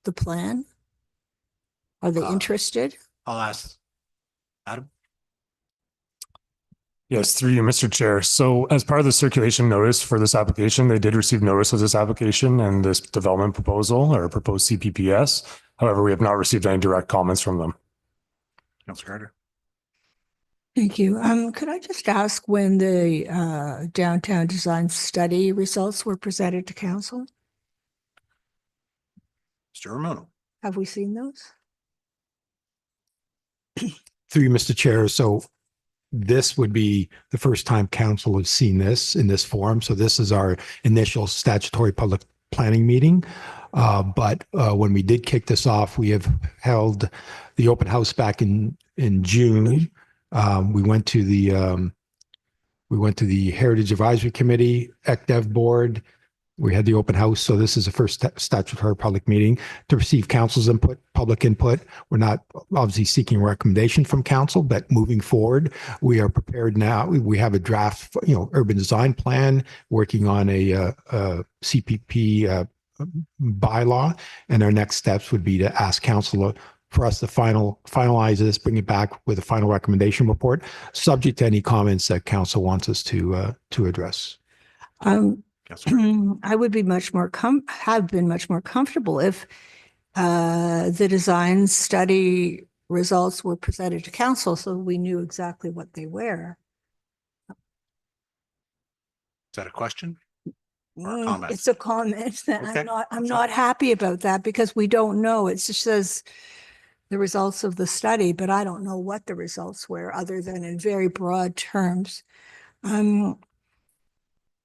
the plan? Are they interested? I'll ask Adam. Yes, through you, Mr. Chair. So as part of the circulation notice for this application, they did receive notice of this application and this development proposal or proposed CPPS. However, we have not received any direct comments from them. Councilor Carter. Thank you. Could I just ask when the downtown design study results were presented to council? Mr. Ramono. Have we seen those? Through you, Mr. Chair. So this would be the first time council has seen this in this form. So this is our initial statutory public planning meeting. But when we did kick this off, we have held the open house back in June. We went to the Heritage Advisory Committee, ECDev board. We had the open house. So this is the first statutory public meeting to receive council's input, public input. We're not obviously seeking recommendation from council, but moving forward, we are prepared now. We have a draft, urban design plan, working on a CPP bylaw. And our next steps would be to ask council for us to finalize this, bring it back with a final recommendation report, subject to any comments that council wants us to address. I would be have been much more comfortable if the design study results were presented to council, so we knew exactly what they were. Is that a question? Or a comment? It's a comment. Okay. I'm not happy about that because we don't know. It just says the results of the study, but I don't know what the results were other than in very broad terms.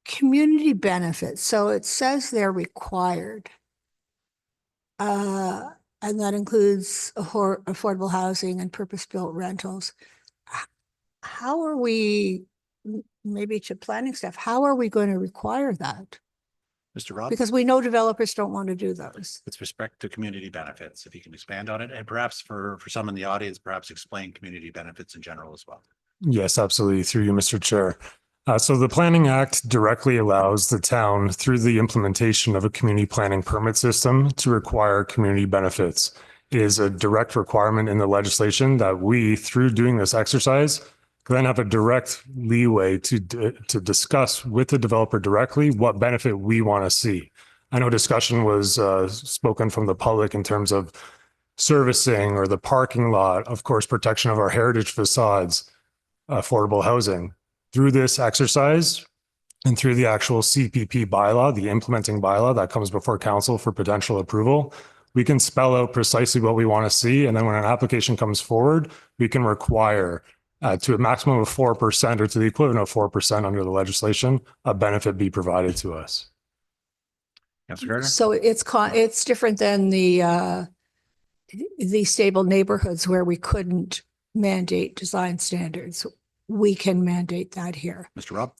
Community benefits. So it says they're required. and that includes affordable housing and purpose-built rentals. How are we, maybe to planning staff, how are we going to require that? Mr. Rob? Because we know developers don't want to do those. With respect to community benefits, if you can expand on it, and perhaps for some in the audience, perhaps explain community benefits in general as well. Yes, absolutely. Through you, Mr. Chair. So the Planning Act directly allows the town, through the implementation of a community planning permit system, to require community benefits. It is a direct requirement in the legislation that we, through doing this exercise, then have a direct leeway to discuss with the developer directly what benefit we want to see. I know discussion was spoken from the public in terms of servicing or the parking lot, of course, protection of our heritage facades, affordable housing. Through this exercise and through the actual CPP bylaw, the implementing bylaw that comes before council for potential approval, we can spell out precisely what we want to see. And then when an application comes forward, we can require to a maximum of 4% or to the equivalent of 4% under the legislation, a benefit be provided to us. Councilor Gardner? So it's different than the stable neighborhoods where we couldn't mandate design standards. We can mandate that here. Mr. Rob?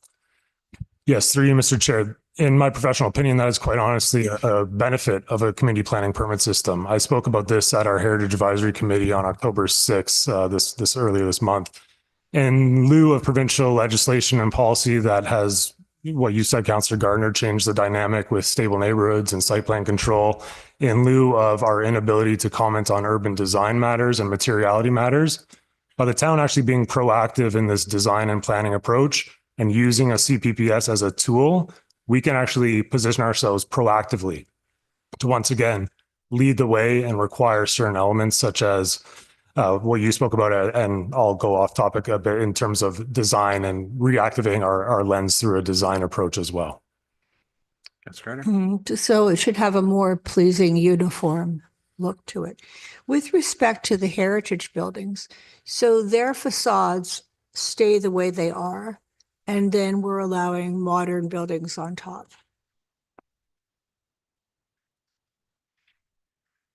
Yes, through you, Mr. Chair. In my professional opinion, that is quite honestly a benefit of a community planning permit system. I spoke about this at our Heritage Advisory Committee on October 6th, earlier this month. In lieu of provincial legislation and policy that has, what you said, Councillor Gardner, changed the dynamic with stable neighborhoods and site plan control, in lieu of our inability to comment on urban design matters and materiality matters, by the town actually being proactive in this design and planning approach and using a CPPS as a tool, we can actually position ourselves proactively to once again lead the way and require certain elements such as what you spoke about, and I'll go off topic a bit in terms of design and reactivating our lens through a design approach as well. Councilor Gardner? So it should have a more pleasing, uniform look to it. With respect to the heritage buildings, so their facades stay the way they are, and then we're allowing modern buildings on top.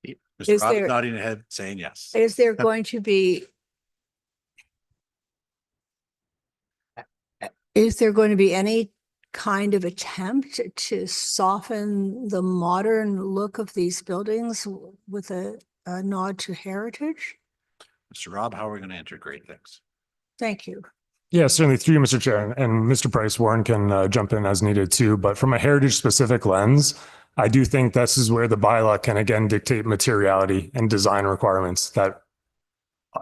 Mr. Is Rob there- nodding ahead, saying yes. Is there going to be any kind of attempt to soften the modern look of these buildings with a nod to heritage? Mr. Rob, how are we going to integrate things? Thank you. Yeah, certainly through you, Mr. Chair, and Mr. Price Warren can jump in as needed too. But from a heritage specific lens, I do think this is where the bylaw can again dictate materiality and design requirements that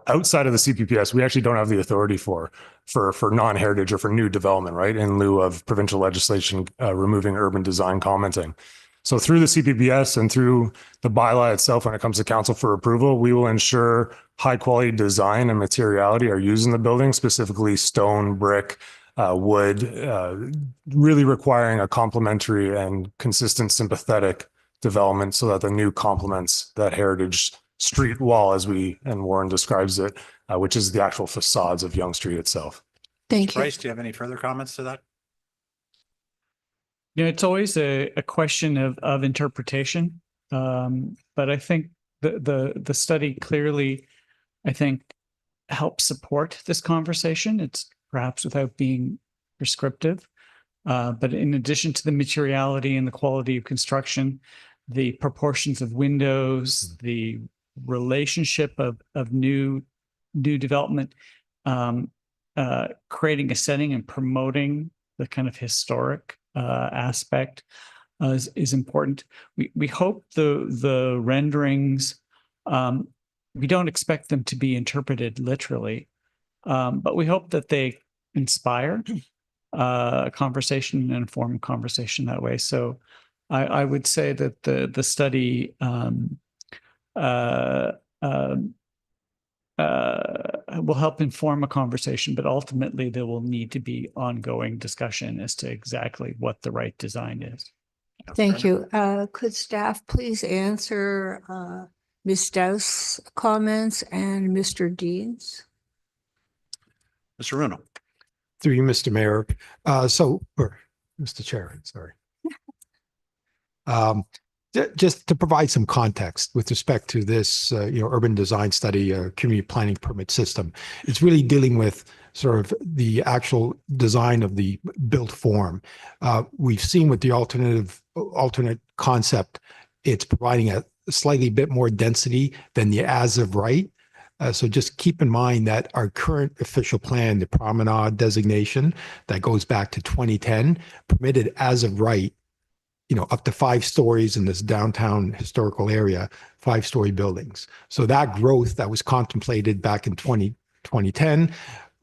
outside of the CPPS, we actually don't have the authority for non-heritage or for new development, right? In lieu of provincial legislation removing urban design commenting. So through the CPPS and through the bylaw itself, when it comes to council for approval, we will ensure high quality design and materiality are used in the building, specifically stone, brick, wood, really requiring a complementary and consistent sympathetic development so that the new complements that heritage street wall, as Warren describes it, which is the actual facades of Yonge Street itself. Thank you. Price, do you have any further comments to that? Yeah, it's always a question of interpretation. But I think the study clearly, I think, helps support this conversation. It's perhaps without being prescriptive. But in addition to the materiality and the quality of construction, the proportions of windows, the relationship of new development, creating a setting and promoting the kind of historic aspect is important. We hope the renderings, we don't expect them to be interpreted literally, but we hope that they inspire a conversation and inform conversation that way. So I would say that the study will help inform a conversation, but ultimately there will need to be ongoing discussion as to exactly what the right design is. Thank you. Could staff please answer Ms. Dow's comments and Mr. Dean's? Mr. Runo? Through you, Mr. Mayor. Or Mr. Chair, sorry. Just to provide some context with respect to this, urban design study, community planning permit system, it's really dealing with sort of the actual design of the built form. We've seen with the alternate concept, it's providing a slightly bit more density than the as of right. So just keep in mind that our current official plan, the promenade designation that goes back to 2010, permitted as of right, up to 5 stories in this downtown historical area, 5-story buildings. So that growth that was contemplated back in 2010,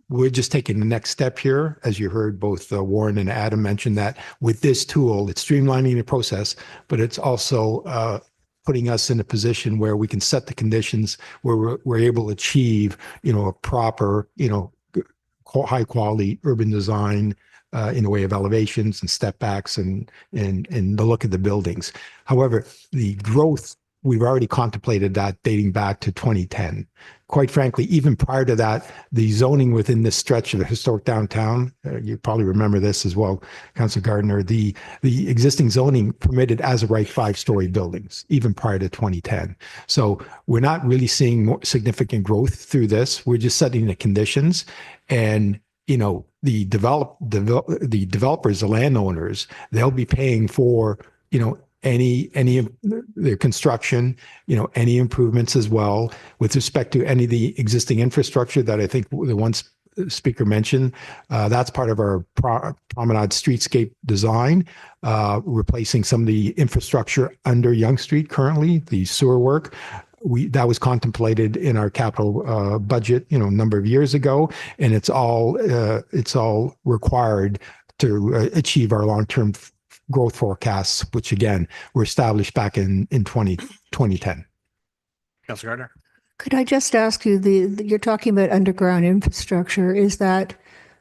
we're just taking the next step here. As you heard, both Warren and Adam mentioned that with this tool, it's streamlining the process, but it's also putting us in a position where we can set the conditions where we're able to achieve, a proper, high quality urban design in the way of elevations and step backs and the look of the buildings. However, the growth, we've already contemplated that dating back to 2010. Quite frankly, even prior to that, the zoning within this stretch of the historic downtown, you probably remember this as well, Councilor Gardner, the existing zoning permitted as a right 5-story buildings, even prior to 2010. So we're not really seeing more significant growth through this. We're just setting the conditions, and the developers, the landowners, they'll be paying for, any of their construction, any improvements as well with respect to any of the existing infrastructure that I think the one speaker mentioned. That's part of our promenade streetscape design, replacing some of the infrastructure under Yonge Street currently, the sewer work. That was contemplated in our capital budget, a number of years ago, and it's all required to achieve our long-term growth forecasts, which again were established back in 2010. Councilor Gardner. Could I just ask you, you're talking about underground infrastructure, is that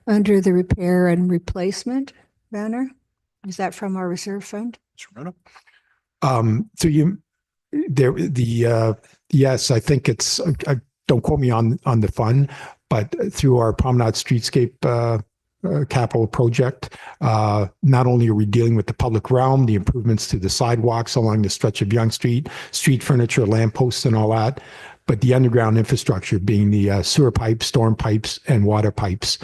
under the repair and replacement banner? Is that from our reserve fund? Yes, I think it's, don't quote me on the fund, but through our promenade streetscape capital project, not only are we dealing with the public realm, the improvements to the sidewalks along the stretch of Yonge Street, street furniture, lampposts and all that, but the underground infrastructure being the sewer pipes, storm pipes and water pipes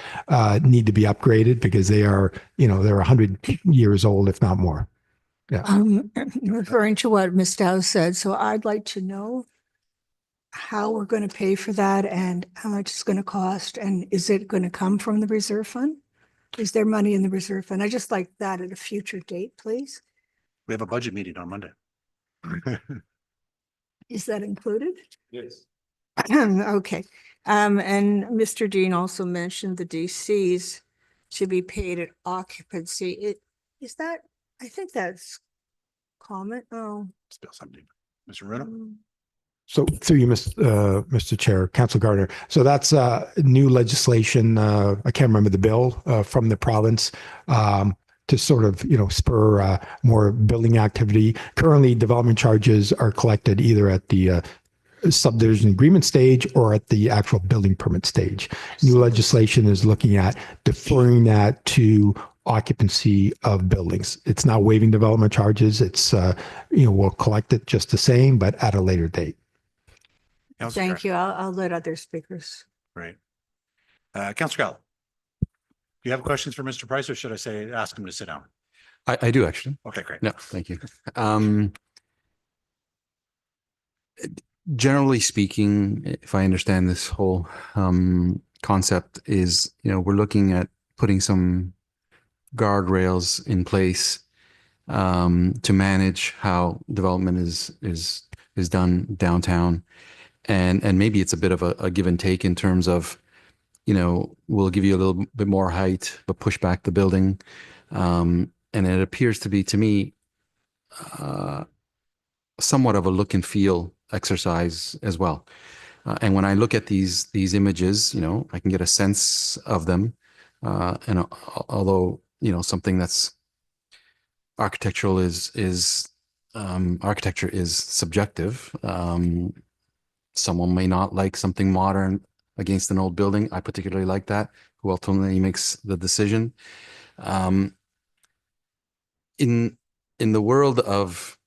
need to be upgraded because they are, they're 100 years old, if not more. Yeah. Referring to what Ms. Dow said, so I'd like to know how we're going to pay for that and how much it's going to cost, and is it going to come from the reserve fund? Is there money in the reserve fund? I just like that at a future date, please. We have a budget meeting on Monday. Is that included? Yes. Okay. And Mr. Dean also mentioned the DCs should be paid at occupancy. Is that, I think that's common. Oh. It's Bill 17. Mr. Bruno. So through you, Mr. Chair, Councilor Gardner. So that's new legislation. I can't remember the bill from the province to sort of, spur more building activity. Currently, development charges are collected either at the subdivision agreement stage or at the actual building permit stage. New legislation is looking at deferring that to occupancy of buildings. It's not waiving development charges. It's, we'll collect it just the same, but at a later date. Thank you. I'll let other speakers. Right. Councilor Gall. Do you have questions for Mr. Price, or should I ask him to sit down? I do actually. Okay, great. No, thank you. Generally speaking, if I understand this whole concept is, we're looking at putting some guardrails in place to manage how development is done downtown. And maybe it's a bit of a give and take in terms of, we'll give you a little bit more height, but push back the building. And it appears to be, to me, somewhat of a look and feel exercise as well. And when I look at these images, I can get a sense of them. And although, something that's architectural architecture is subjective. Someone may not like something modern against an old building. I particularly like that, who ultimately makes the decision. In the world of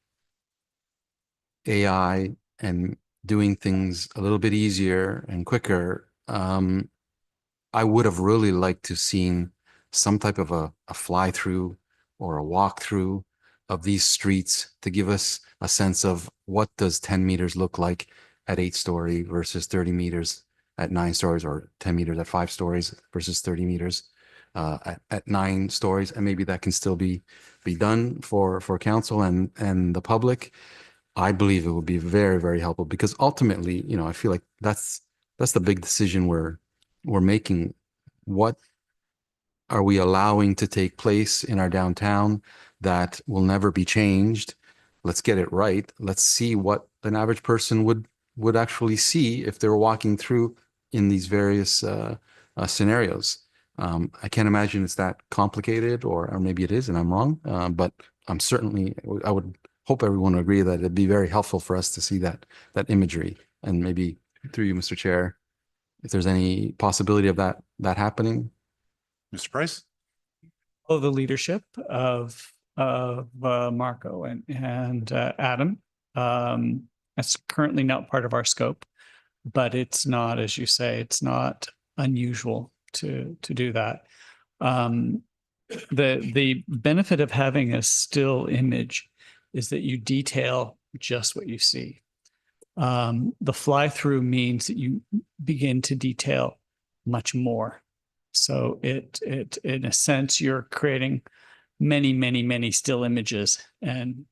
AI and doing things a little bit easier and quicker, I would have really liked to seen some type of a fly through or a walkthrough of these streets to give us a sense of what does 10 meters look like at 8-story versus 30 meters at 9 stories, or 10 meters at 5 stories versus 30 meters at 9 stories. And maybe that can still be done for council and the public. I believe it would be very, very helpful, because ultimately, you know, I feel like that's the big decision we're making. What are we allowing to take place in our downtown that will never be changed? Let's get it right. Let's see what an average person would actually see if they were walking through in these various scenarios. I can't imagine it's that complicated, or maybe it is and I'm wrong, but I would hope everyone would agree that it'd be very helpful for us to see that imagery. And maybe through you, Mr. Chair, if there's any possibility of that happening. Mr. Price? Oh, the leadership of Marco and Adam. That's currently not part of our scope, but it's not, as you say, it's not unusual to do that. The benefit of having a still image is that you detail just what you see. The fly through means that you begin to detail much more. So it in a sense, you're creating many, many, many still images and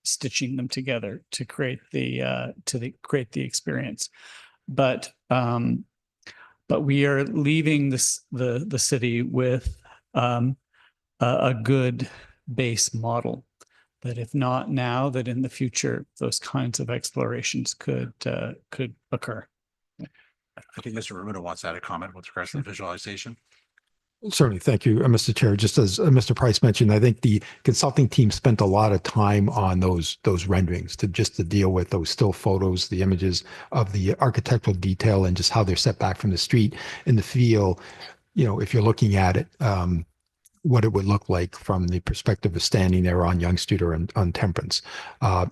stitching them together to create the experience. But we are leaving the city with a good base model, that if not now, that in the future, those kinds of explorations could occur. I think Mr. Remuda wants to add a comment with regards to the visualization. Certainly. Thank you, Mr. Chair. Just as Mr. Price mentioned, I think the consulting team spent a lot of time on those renderings to deal with those still photos, the images of the architectural detail and just how they're set back from the street and the feel, you know, if you're looking at it, what it would look like from the perspective of standing there on Yonge Street or on Temperance.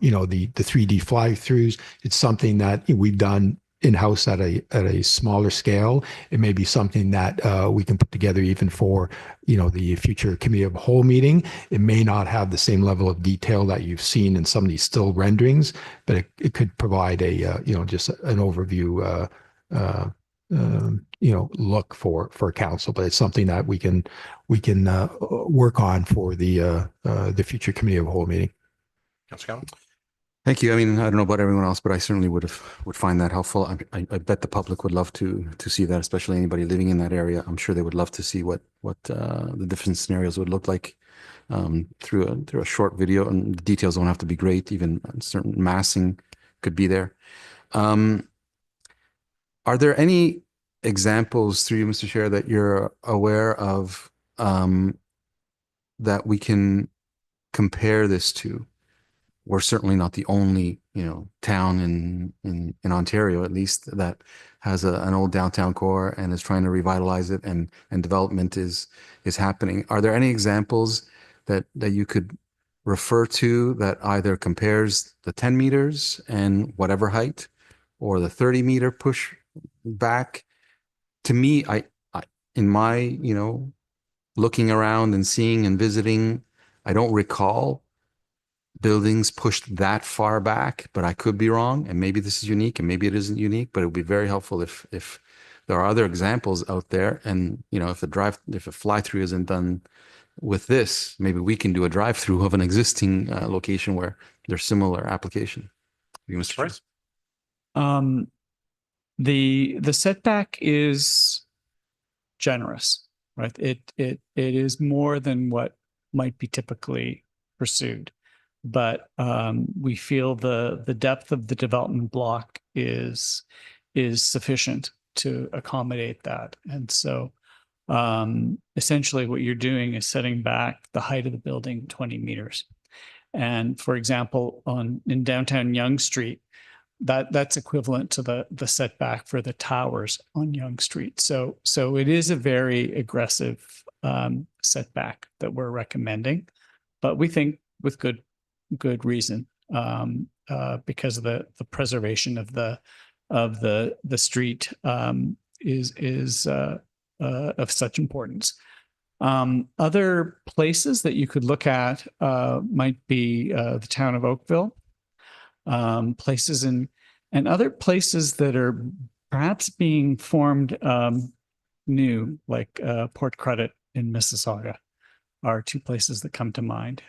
You know, the 3D fly-throughs, it's something that we've done in-house at a smaller scale. It may be something that we can put together even for, you know, the future committee of the whole meeting. It may not have the same level of detail that you've seen in some of these still renderings, but it could provide a, you know, just an overview, you know, look for council. But it's something that we can work on for the future committee of the whole meeting. Councilor Calvin? Thank you. I mean, I don't know about everyone else, but I certainly would find that helpful. I bet the public would love to see that, especially anybody living in that area. I'm sure they would love to see what the different scenarios would look like through a short video. And the details don't have to be great. Even certain massing could be there. Are there any examples through you, Mr. Chair, that you're aware of that we can compare this to? We're certainly not the only, you know, town in Ontario, at least, that has an old downtown core and is trying to revitalize it, and development is happening. Are there any examples that you could refer to that either compares the 10 meters and whatever height, or the 30-meter push back? To me, I in my, you know, looking around and seeing and visiting, I don't recall buildings pushed that far back, but I could be wrong. And maybe this is unique and maybe it isn't unique, but it would be very helpful if there are other examples out there. And, you know, if a fly through isn't done with this, maybe we can do a drive through of an existing location where there's similar application. Mr. Price? The setback is generous, right? It is more than what might be typically pursued. But we feel the depth of the development block is sufficient to accommodate that. And so essentially what you're doing is setting back the height of the building 20 meters. And for example, in downtown Yonge Street, that's equivalent to the setback for the towers on Yonge Street. So it is a very aggressive setback that we're recommending, but we think with good reason. because of the preservation of the street is of such importance. Other places that you could look at might be the town of Oakville, places and other places that are perhaps being formed new, like Port Credit in Mississauga, are two places that come to mind.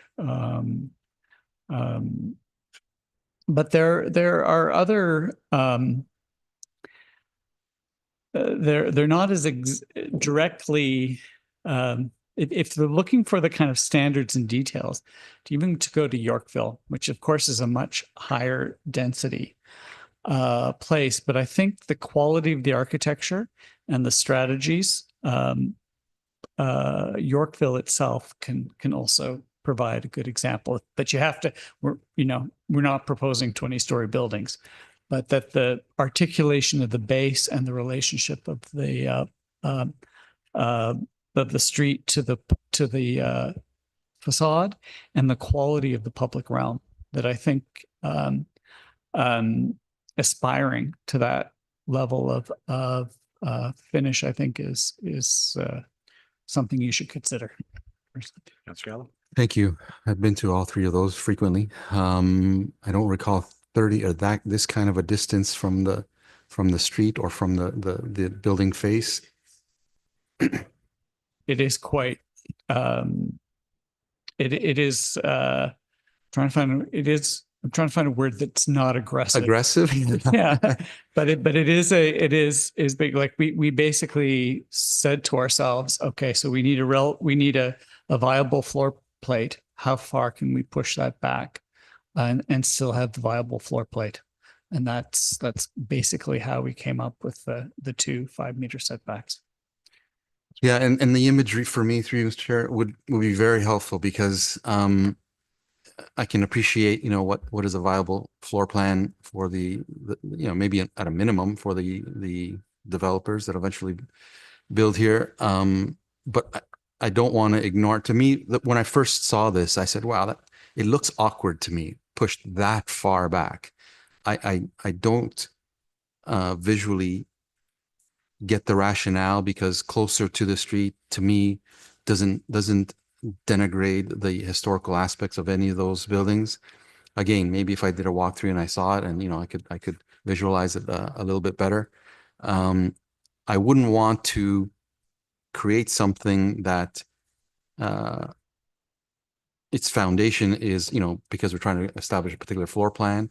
But there are other. They're not as directly. If they're looking for the kind of standards and details, even to go to Yorkville, which of course is a much higher density place, but I think the quality of the architecture and the strategies, Yorkville itself can also provide a good example. But you have to, we're not proposing 20-story buildings, but that the articulation of the base and the relationship of the street to the facade and the quality of the public realm, that I think aspiring to that level of finish, I think is something you should consider. Councilor Gallo? Thank you. I've been to all three of those frequently. I don't recall 30 or this kind of a distance from the street or from the building face. It is quite it is trying to find I'm trying to find a word that's not aggressive. Aggressive? Yeah. But it is big. Like we basically said to ourselves, okay, so we need a viable floor plate. How far can we push that back and still have the viable floor plate? And that's basically how we came up with the 2 5-meter setbacks. Yeah, and the imagery for me, through you, Mr. Chair, would be very helpful, because I can appreciate, what is a viable floor plan for the maybe at a minimum for the developers that eventually build here. But I don't want to ignore. To me, when I first saw this, I said, "Wow, it looks awkward to me, pushed that far back." I don't visually get the rationale, because closer to the street, to me, doesn't denigrate the historical aspects of any of those buildings. Again, maybe if I did a walkthrough and I saw it, and I could visualize it a little bit better. I wouldn't want to create something that its foundation is, because we're trying to establish a particular floor plan,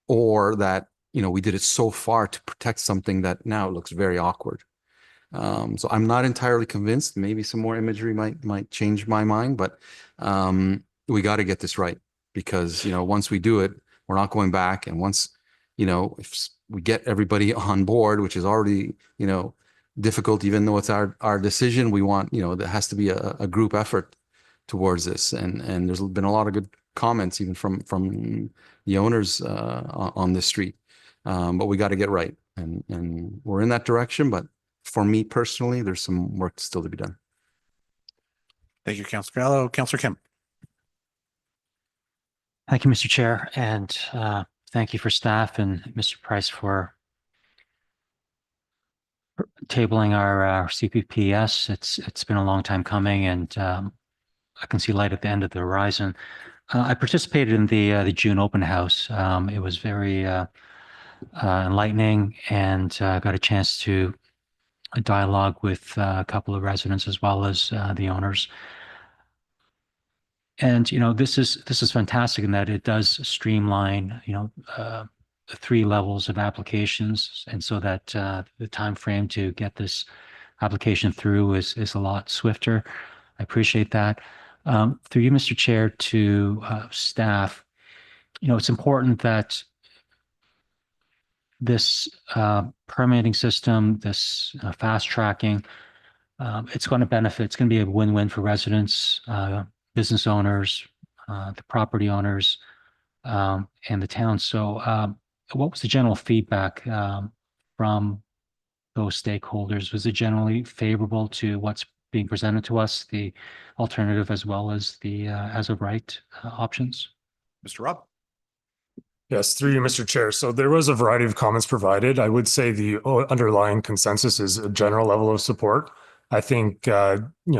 or that we did it so far to protect something that now looks very awkward. So I'm not entirely convinced. Maybe some more imagery might change my mind, but we got to get this right, because once we do it, we're not going back. And once if we get everybody on board, which is already difficult, even though it's our decision, we want there has to be a group effort towards this. And there's been a lot of good comments even from the owners on this street. But we got to get right, and we're in that direction. But for me personally, there's some work still to be done. Thank you, Councilor Gallo. Councilor Kim? Thank you, Mr. Chair, and thank you for staff and Mr. Price for tabling our CPPS. It's been a long time coming, and I can see light at the end of the horizon. I participated in the June open house. It was very enlightening, and got a chance to dialogue with a couple of residents as well as the owners. And this is fantastic in that it does streamline the 3 levels of applications, and so that the time frame to get this application through is a lot swifter. I appreciate that. Through you, Mr. Chair, to staff, it's important that this permitting system, this fast tracking, it's going to benefit. It's going to be a win-win for residents, business owners, the property owners, and the town. So what was the general feedback from those stakeholders? Was it generally favorable to what's being presented to us, the alternative as well as the as of right options? Mr. Rob? Yes, through you, Mr. Chair. So there was a variety of comments provided. I would say the underlying consensus is a general level of support. I think,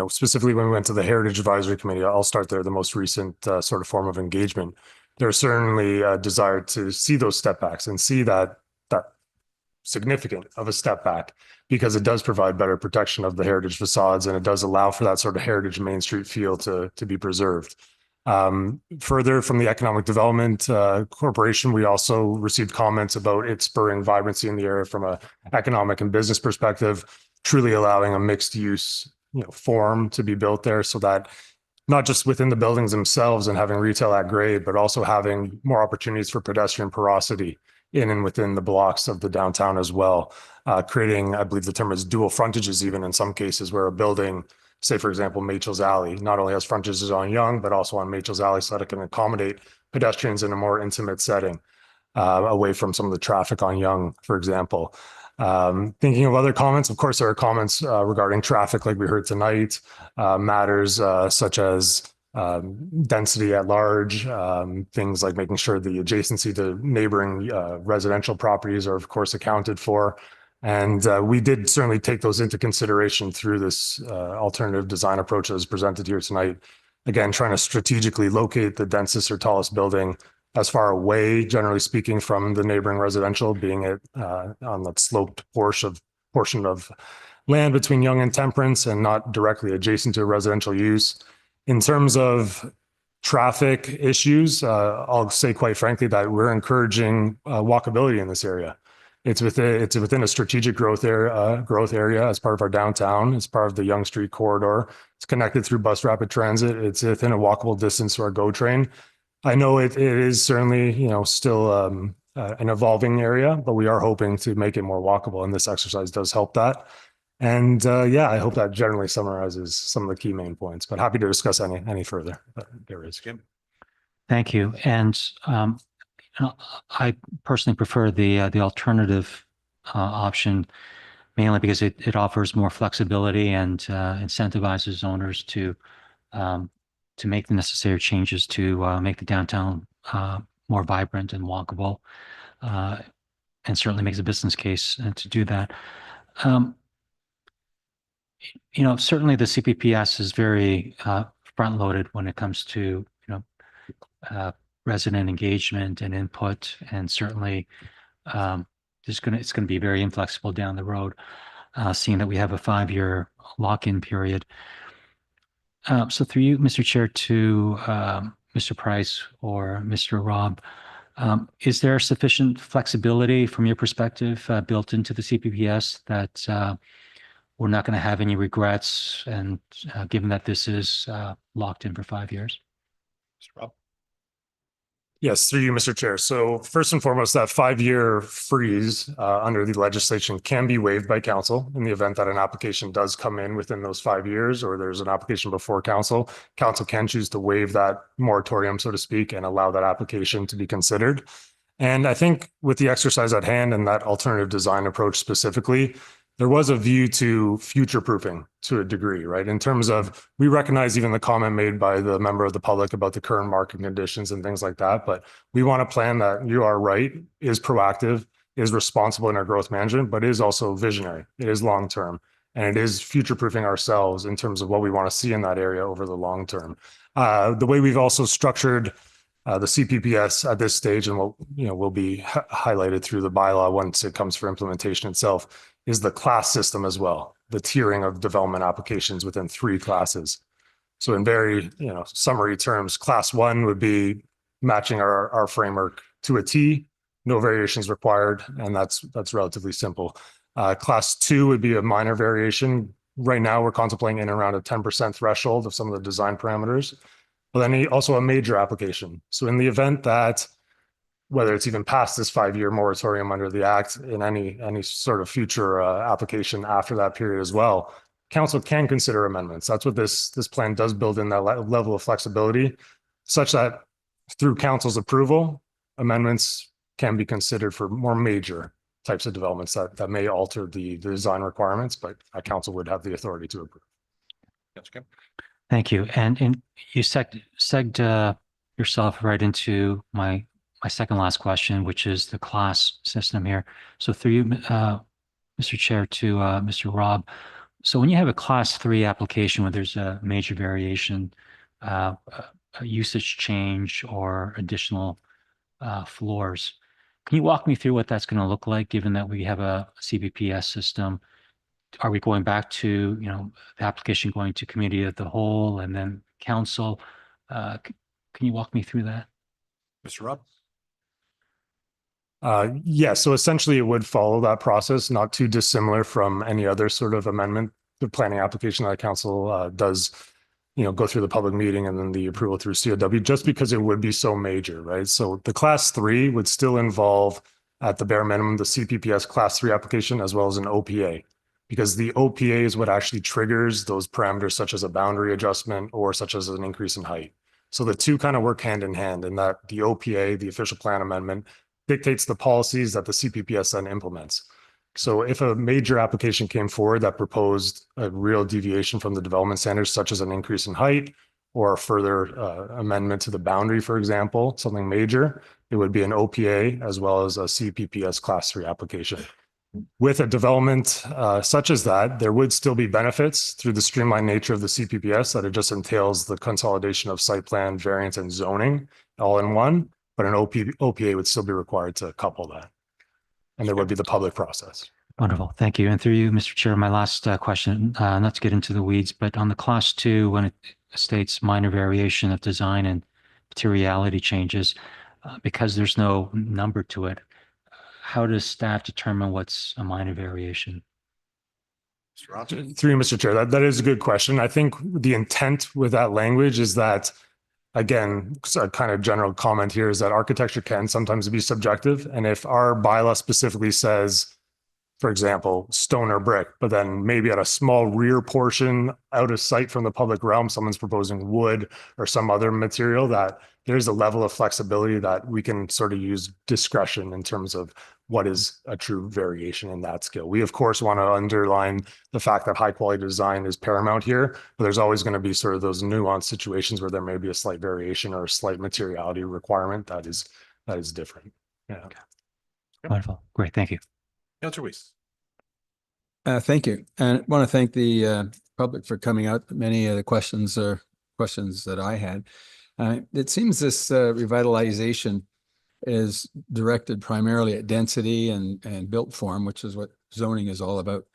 specifically when we went to the Heritage Advisory Committee, I'll start there, the most recent sort of form of engagement. There's certainly a desire to see those step backs and see that significant of a step back, because it does provide better protection of the heritage facades, and it does allow for that sort of heritage Main Street feel to be preserved. Further, from the Economic Development Corporation, we also received comments about it spurring vibrancy in the area from an economic and business perspective, truly allowing a mixed use form to be built there, so that not just within the buildings themselves and having retail at grade, but also having more opportunities for pedestrian porosity in and within the blocks of the downtown as well, creating, I believe the term is dual frontages, even in some cases where a building, say, for example, Machel's Alley, not only has frontages on Yonge, but also on Machel's Alley, so that it can accommodate pedestrians in a more intimate setting, away from some of the traffic on Yonge, for example. Thinking of other comments, of course, there are comments regarding traffic, like we heard tonight, matters such as density at large, things like making sure the adjacency to neighboring residential properties are, of course, accounted for. And we did certainly take those into consideration through this alternative design approach that was presented here tonight. Again, trying to strategically locate the densest or tallest building as far away, generally speaking, from the neighboring residential, being it on that sloped portion of land between Yonge and Temperance, and not directly adjacent to a residential use. In terms of traffic issues, I'll say quite frankly that we're encouraging walkability in this area. It's within a strategic growth area as part of our downtown. It's part of the Yonge Street corridor. It's connected through bus rapid transit. It's within a walkable distance to our GO train. I know it is certainly still an evolving area, but we are hoping to make it more walkable, and this exercise does help that. And I hope that generally summarizes some of the key main points, but happy to discuss any further. There is. Thank you. And I personally prefer the alternative option, mainly because it offers more flexibility and incentivizes owners to make the necessary changes to make the downtown more vibrant and walkable, and certainly makes a business case to do that. Certainly the CPPS is very front-loaded when it comes to resident engagement and input, and certainly it's going to be very inflexible down the road, seeing that we have a 5-year lock-in period. So through you, Mr. Chair, to Mr. Price or Mr. Rob, is there sufficient flexibility from your perspective built into the CPPS that we're not going to have any regrets, and given that this is locked in for 5 years? Mr. Rob? Yes, through you, Mr. Chair. So first and foremost, that 5-year freeze under the legislation can be waived by council in the event that an application does come in within those 5 years, or there's an application before council. Council can choose to waive that moratorium, so to speak, and allow that application to be considered. And I think with the exercise at hand and that alternative design approach specifically, there was a view to future-proofing to a degree, right? In terms of, we recognize even the comment made by the member of the public about the current market conditions and things like that, but we want a plan that, you are right, is proactive, is responsible in our growth management, but is also visionary. It is long-term, and it is future-proofing ourselves in terms of what we want to see in that area over the long term. The way we've also structured the CPPS at this stage, and what will be highlighted through the bylaw once it comes for implementation itself, is the class system as well, the tiering of development applications within 3 classes. So in very summary terms, class 1 would be matching our framework to a T, no variations required, and that's relatively simple. Class 2 would be a minor variation. Right now, we're contemplating in around a 10% threshold of some of the design parameters, but then also a major application. So in the event that, whether it's even past this 5-year moratorium under the Act, in any sort of future application after that period as well, council can consider amendments. That's what this plan does, build in that level of flexibility, such that through council's approval, amendments can be considered for more major types of developments that may alter the design requirements, but council would have the authority to approve. That's okay. Thank you. And you segged yourself right into my second last question, which is the class system here. So through you, Mr. Chair, to Mr. Rob. So when you have a class 3 application where there's a major variation, a usage change or additional floors, can you walk me through what that's going to look like, given that we have a CPPS system? Are we going back to, the application going to committee of the whole and then council? Can you walk me through that? Mr. Rob? Yeah, so essentially it would follow that process, not too dissimilar from any other sort of amendment. The planning application that council does, go through the public meeting and then the approval through COW, just because it would be so major, right? So the class 3 would still involve, at the bare minimum, the CPPS class 3 application as well as an OPA, because the OPA is what actually triggers those parameters such as a boundary adjustment or such as an increase in height. So the two kind of work hand in hand, in that the OPA, the official plan amendment, dictates the policies that the CPPS then implements. So if a major application came forward that proposed a real deviation from the development standards, such as an increase in height or a further amendment to the boundary, for example, something major, it would be an OPA as well as a CPPS class 3 application. With a development such as that, there would still be benefits through the streamlined nature of the CPPS, that it just entails the consolidation of site plan, variance, and zoning all in one, but an OPA would still be required to couple that. And there would be the public process. Wonderful. Thank you. And through you, Mr. Chair, my last question, not to get into the weeds, but on the class 2, when it states minor variation of design and materiality changes, because there's no number to it, how does staff determine what's a minor variation? Through you, Mr. Chair, that is a good question. I think the intent with that language is that, again, a kind of general comment here is that architecture can sometimes be subjective. And if our bylaw specifically says, for example, stone or brick, but then maybe at a small rear portion out of sight from the public realm, someone's proposing wood or some other material, that there's a level of flexibility that we can sort of use discretion in terms of what is a true variation in that scale. We, of course, want to underline the fact that high quality design is paramount here, but there's always going to be sort of those nuanced situations where there may be a slight variation or a slight materiality requirement that is different. Yeah. Okay. Wonderful. Great. Thank you. Councilor Weiss. Thank you. And I want to thank the public for coming out. Many of the questions are questions that I had. It seems this revitalization is directed primarily at density and built form, which is what zoning is all about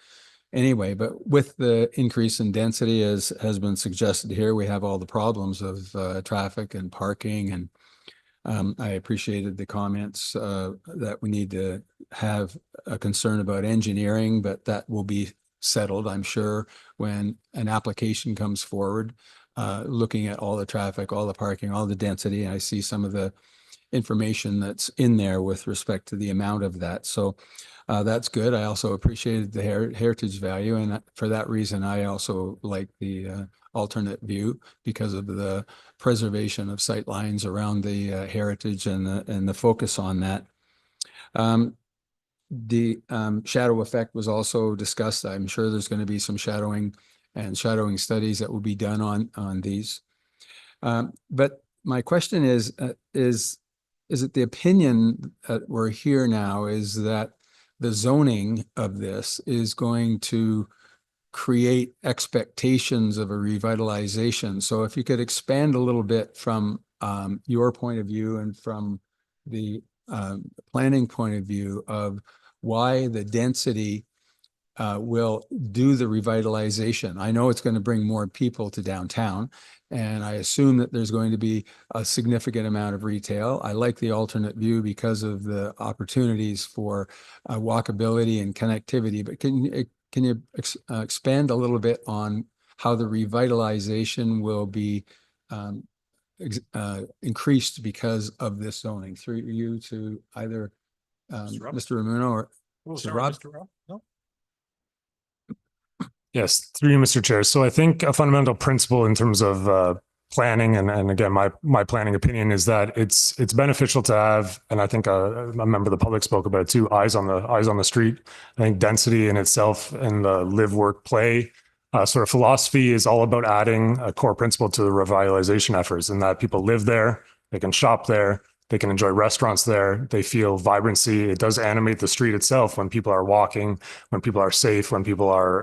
anyway. But with the increase in density, as has been suggested here, we have all the problems of traffic and parking. And I appreciated the comments that we need to have a concern about engineering, but that will be settled, I'm sure, when an application comes forward, looking at all the traffic, all the parking, all the density. And I see some of the information that's in there with respect to the amount of that. So that's good. I also appreciated the heritage value. And for that reason, I also like the alternate view because of the preservation of sight lines around the heritage and the focus on that. The shadow effect was also discussed. I'm sure there's going to be some shadowing studies that will be done on these. But my question is it the opinion that we're here now is that the zoning of this is going to create expectations of a revitalization? So if you could expand a little bit from your point of view and from the planning point of view of why the density will do the revitalization. I know it's going to bring more people to downtown, and I assume that there's going to be a significant amount of retail. I like the alternate view because of the opportunities for walkability and connectivity, but can you expand a little bit on how the revitalization will be increased because of this zoning? Through you to either Mr. Ramuno or Mr. Rob? No? Yes, through you, Mr. Chair. So I think a fundamental principle in terms of planning, and again, my planning opinion is that it's beneficial to have, and I think a member of the public spoke about it too, eyes on the street. I think density in itself and the live, work, play sort of philosophy is all about adding a core principle to the revitalization efforts, and that people live there, They can shop there. They can enjoy restaurants there. They feel vibrancy. It does animate the street itself when people are walking, when people are safe, when people are,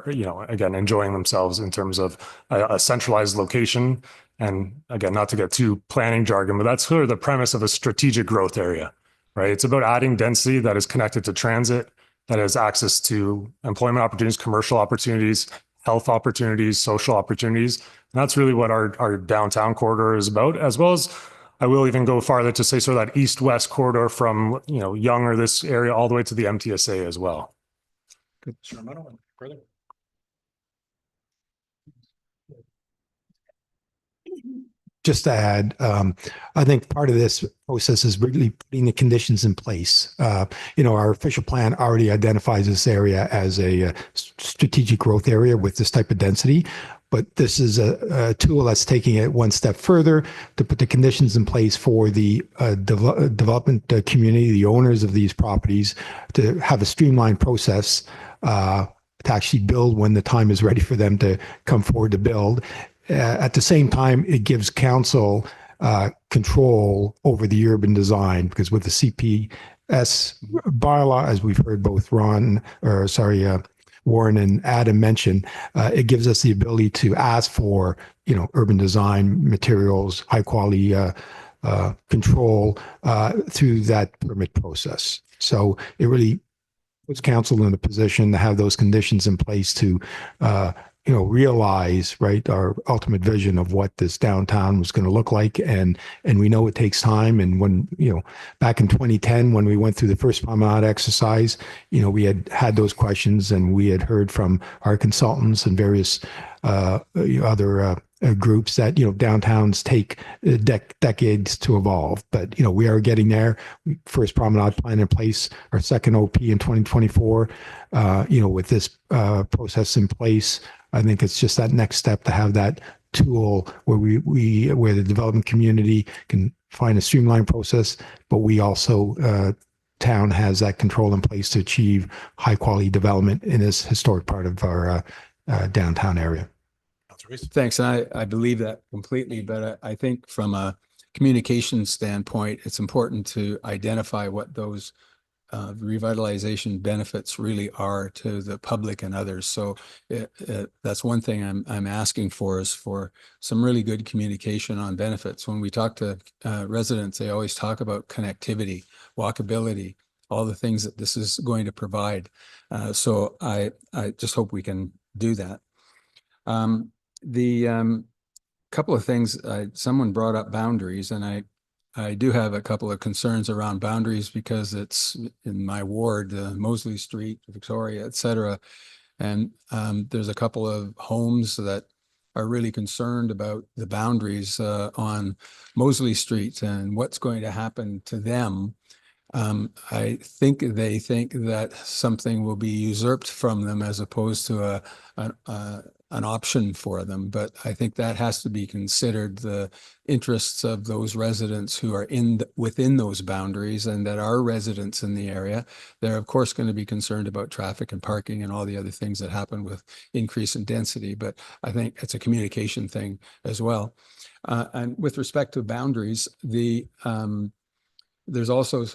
again, enjoying themselves in terms of a centralized location. And again, not to get too planning jargon, but that's sort of the premise of a strategic growth area, right? It's about adding density that is connected to transit, that has access to employment opportunities, commercial opportunities, health opportunities, social opportunities. And that's really what our downtown corridor is about, as well as I will even go farther to say sort of that east-west corridor from, Yonge or this area all the way to the MTSA as well. Good. Mr. Romano, further? Just to add, I think part of this process is really putting the conditions in place. Our official plan already identifies this area as a strategic growth area with this type of density. But this is a tool that's taking it one step further to put the conditions in place for the development community, the owners of these properties, to have a streamlined process to actually build when the time is ready for them to come forward to build. At the same time, it gives council control over the urban design, because with the CPS bylaw, as we've heard both Warren and Adam mention, it gives us the ability to ask for, urban design materials, high quality control through that permit process. So it really puts council in a position to have those conditions in place to, realize, right, our ultimate vision of what this downtown was going to look like. And we know it takes time. And when, back in 2010, when we went through the first promenade exercise, we had those questions, and we had heard from our consultants and various other groups that, downtowns take decades to evolve. But, we are getting there. First promenade plan in place, our second OP in 2024, with this process in place. I think it's just that next step to have that tool where where the development community can find a streamlined process, but we also town has that control in place to achieve high quality development in this historic part of our downtown area. Thanks. And I believe that completely, but I think from a communication standpoint, it's important to identify what those revitalization benefits really are to the public and others. So that's one thing I'm asking for, is for some really good communication on benefits. When we talk to residents, they always talk about connectivity, walkability, all the things that this is going to provide. So I just hope we can do that. The couple of things, someone brought up boundaries, and I do have a couple of concerns around boundaries, because it's in my ward, Mosley Street, Victoria, et cetera. And there's a couple of homes that are really concerned about the boundaries on Mosley Street and what's going to happen to them. I think they think that something will be usurped from them as opposed to an option for them. But I think that has to be considered, the interests of those residents who are within those boundaries, and that are residents in the area. They're of course going to be concerned about traffic and parking and all the other things that happen with increase in density. But I think it's a communication thing as well. And with respect to boundaries, there's also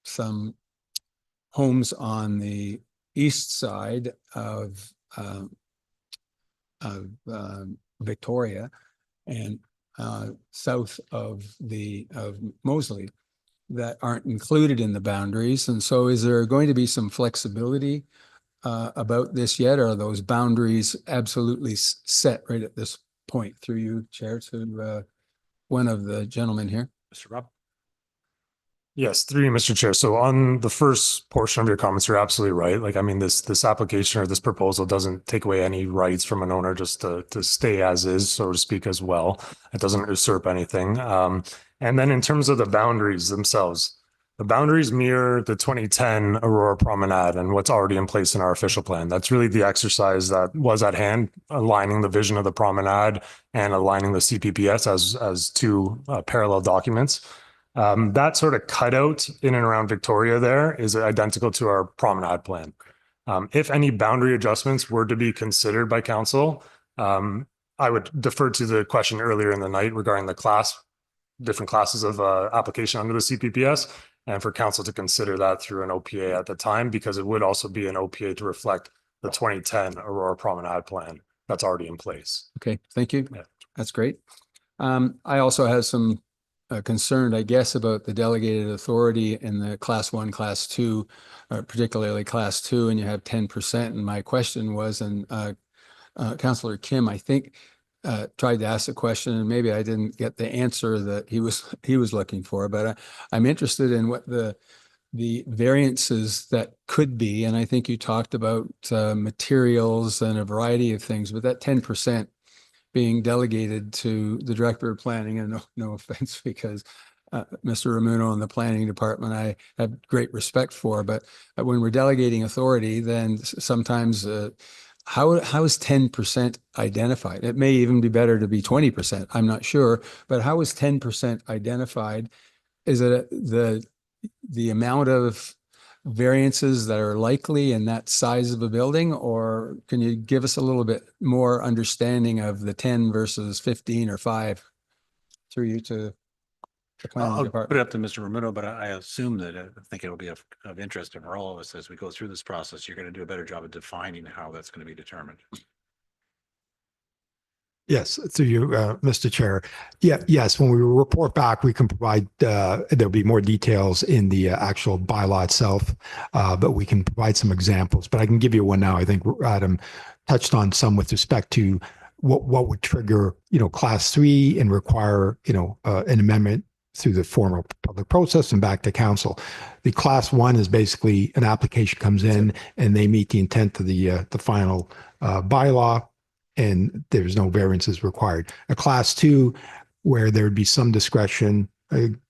some homes on the east side of Victoria and south of Mosley that aren't included in the boundaries. And so is there going to be some flexibility about this yet? Or are those boundaries absolutely set right at this point? Through you, Chair, to one of the gentlemen here. Mr. Rob? Yes, through you, Mr. Chair. So on the first portion of your comments, you're absolutely right. Like, I mean, this application or this proposal doesn't take away any rights from an owner just to stay as is, so to speak, as well. It doesn't usurp anything. And then in terms of the boundaries themselves, the boundaries mirror the 2010 Aurora Promenade and what's already in place in our official plan. That's really the exercise that was at hand, aligning the vision of the promenade and aligning the CPPS as two parallel documents. That sort of cutout in and around Victoria there is identical to our promenade plan. If any boundary adjustments were to be considered by council, I would defer to the question earlier in the night regarding the class different classes of application under the CPPS, and for council to consider that through an OPA at the time, because it would also be an OPA to reflect the 2010 Aurora Promenade plan that's already in place. Okay, thank you. Yeah. That's great. I also have some concern, I guess, about the delegated authority in the class 1, class 2, particularly class 2, and you have 10%. And my question was, and Councillor Kim, I think, tried to ask the question, and maybe I didn't get the answer that he was looking for, but I'm interested in what the variances that could be. And I think you talked about materials and a variety of things, but that 10% being delegated to the director of planning, and no offense, because Mr. Ramuno and the planning department, I have great respect for, but when we're delegating authority, then sometimes how is 10% identified? It may even be better to be 20%. I'm not sure, but how is 10% identified? Is it the amount of variances that are likely in that size of a building, or can you give us a little bit more understanding of the 10 versus 15 or 5 through you to the planning I'll put department? it up to Mr. Ramuno, but I assume that I think it'll be of interest for all of us as we go through this process. You're going to do a better job of defining how that's going to be determined. Yes, through you, Mr. Chair. Yeah, yes, when we report back, we can provide, there'll be more details in the actual bylaw itself, but we can provide some examples. But I can give you one now. I think Adam touched on some with respect to what would trigger, class 3 and require, an amendment through the formal public process and back to council. The class 1 is basically an application comes in and they meet the intent of the final bylaw, and there's no variances required. A class 2, where there would be some discretion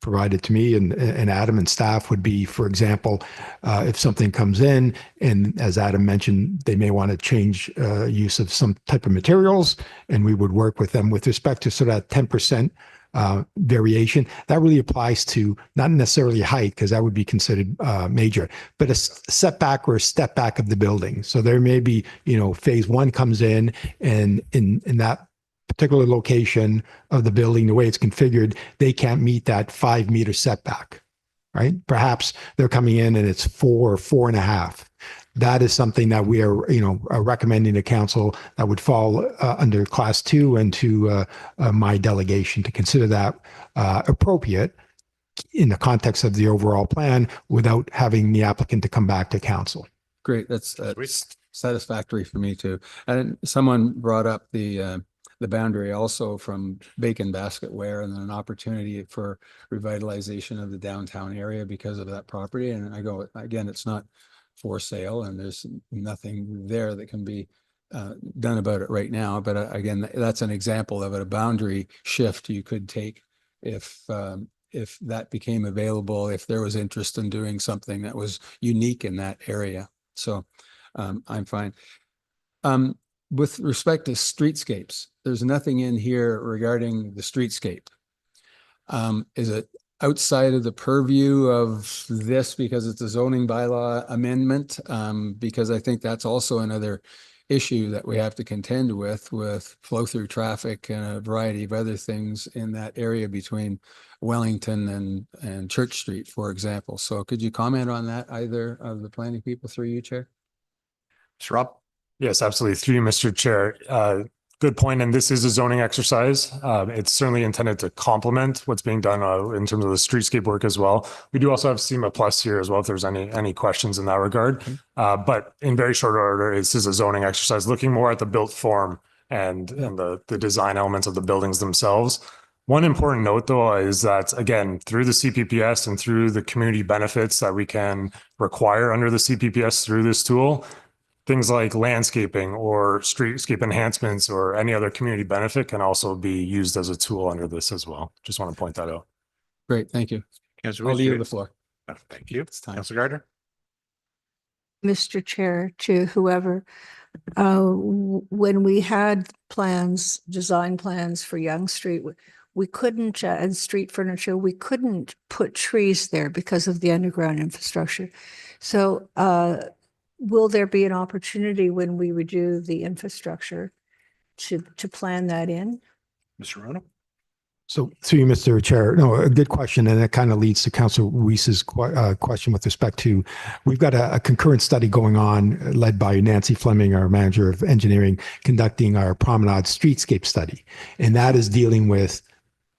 provided to me and Adam and staff, would be, for example, if something comes in and, as Adam mentioned, they may want to change use of some type of materials, and we would work with them with respect to sort of that 10% variation. That really applies to not necessarily height, because that would be considered major, but a setback or a step back of the building. So there may be, phase 1 comes in, and in that particular location of the building, the way it's configured, they can't meet that 5-meter setback, right? Perhaps they're coming in and it's 4 or 4.5. That is something that we are, recommending to council that would fall under class 2 and to my delegation to consider that appropriate in the context of the overall plan without having the applicant to come back to council. Great, that's satisfactory for me too. And someone brought up the boundary also from Bacon Basketware, and then an opportunity for revitalization of the downtown area because of that property. And I go, again, it's not for sale, and there's nothing there that can be done about it right now. But again, that's an example of a boundary shift you could take if that became available, if there was interest in doing something that was unique in that area. So I'm fine. With respect to streetscapes, there's nothing in here regarding the streetscape. Is it outside of the purview of this because it's a zoning bylaw amendment? Because I think that's also another issue that we have to contend with flow through traffic and a variety of other things in that area between Wellington and Church Street, for example. So could you comment on that, either of the planning people, through you, Chair? Rob? Yes, absolutely. Through you, Mr. Chair. Good point. And this is a zoning exercise. It's certainly intended to complement what's being done in terms of the streetscape work as well. We do also have SEMA Plus here as well, if there's any questions in that regard. But in very short order, this is a zoning exercise looking more at the built form and the design elements of the buildings themselves. One important note, though, is that, again, through the CPPS and through the community benefits that we can require under the CPPS through this tool, things like landscaping or streetscape enhancements or any other community benefit can also be used as a tool under this as well. Just want to point that out. Great, thank you. Councilor I'll Rees, yield the floor. Thank you. It's time. Councilor Gardner? Mr. Chair, to whoever, when we had plans, design plans for Yonge Street, we couldn't, and street furniture, we couldn't put trees there because of the underground infrastructure. So will there be an opportunity when we redo the infrastructure to plan that in? Mr. Rono? So through you, Mr. Chair, no, a good question. And that kind of leads to Councilor Weiss's question with respect to, we've got a concurrent study going on led by Nancy Fleming, our manager of engineering, conducting our promenade streetscape study. And that is dealing with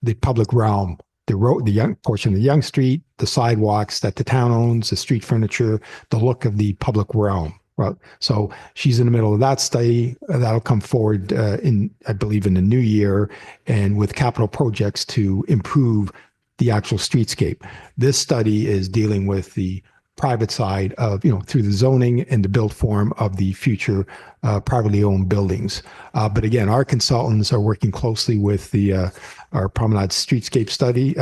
the public realm, the road, the young portion of the Young Street, the sidewalks that the town owns, the street furniture, the look of the public realm. Well, so she's in the middle of that study. That'll come forward I believe, in the new year, and with capital projects to improve the actual streetscape. This study is dealing with the private side of, through the zoning and the built form of the future privately owned buildings. But again, our consultants are working closely with our Promenade Streetscape Study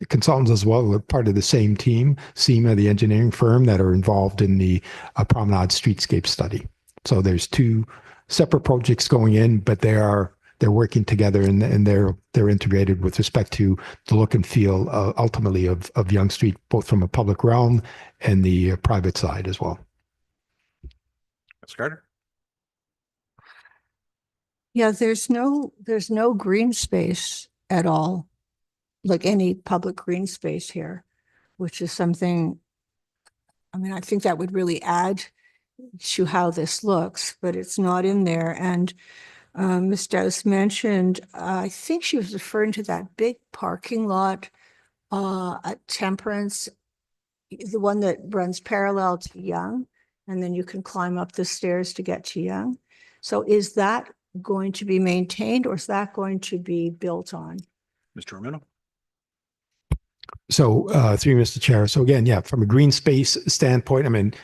consultants as well. We're part of the same team, SEMA, the engineering firm, that are involved in the Promenade Streetscape Study. So there's two separate projects going in, but they're working together, and they're integrated with respect to the look and feel ultimately of Yonge Street, both from a public realm and the private side as well. Ms. Carter? Yeah, there's no green space at all, like any public green space here, which is something, I mean, I think that would really add to how this looks, but it's not in there. And Ms. Dowse mentioned, I think she was referring to that big parking lot at Temperance, the one that runs parallel to Yonge, and then you can climb up the stairs to get to Yonge. So is that going to be maintained, or is that going to be built on? Mr. Romano? So through Mr. Chair. So again, yeah, from a green space standpoint, I mean,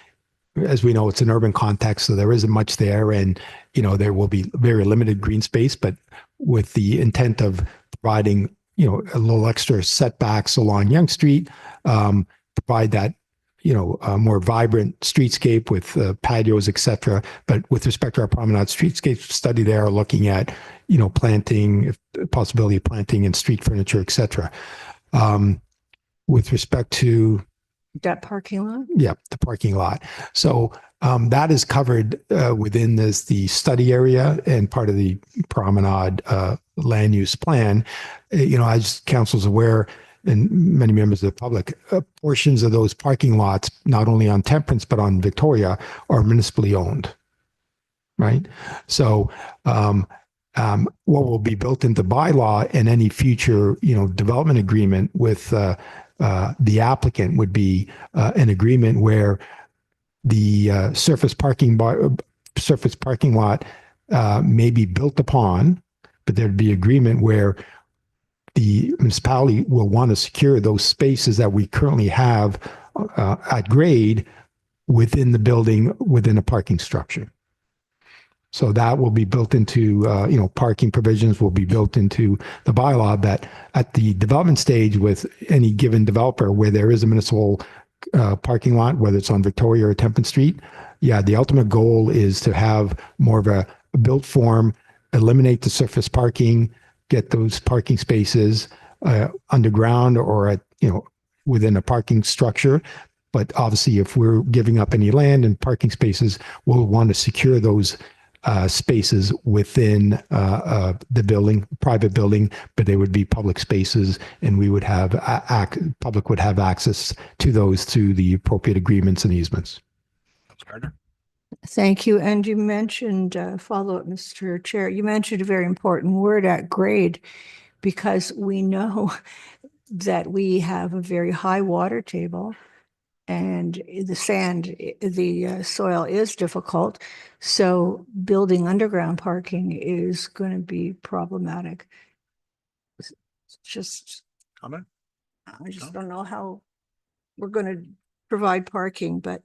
as we know, it's an urban context, so there isn't much there, and there will be very limited green space, but with the intent of providing a little extra setbacks along Yonge Street, provide that a more vibrant streetscape with patios, etc. But with respect to our promenade streetscape study, they are looking at planting, possibility of planting and street furniture, etc. With respect to That parking lot? yeah, the parking lot. So that is covered within the study area and part of the promenade land use plan. As council's aware, and many members of the public, portions of those parking lots, not only on Temperance but on Victoria, are municipally owned. Right. So what will be built into bylaw and any future development agreement with the applicant would be an agreement where the surface parking lot may be built upon, but there'd be agreement where the municipality will want to secure those spaces that we currently have at grade within the building, within a parking structure. So that will be built into, parking provisions will be built into the bylaw, that at the development stage with any given developer where there is a municipal parking lot, whether it's on Victoria or Temperance Street, yeah, the ultimate goal is to have more of a built form, eliminate the surface parking, get those parking spaces underground or at, within a parking structure. But obviously, if we're giving up any land and parking spaces, we'll want to secure those spaces within the building, private building, but they would be public spaces, and we would have public would have access to those through the appropriate agreements and easements. Thank you. And you mentioned, follow-up, Mr. Chair, you mentioned a very important word, at grade, because we know that we have a very high water table and the soil is difficult. So building underground parking is going to be problematic. Just comment? I just don't know how we're going to provide parking, but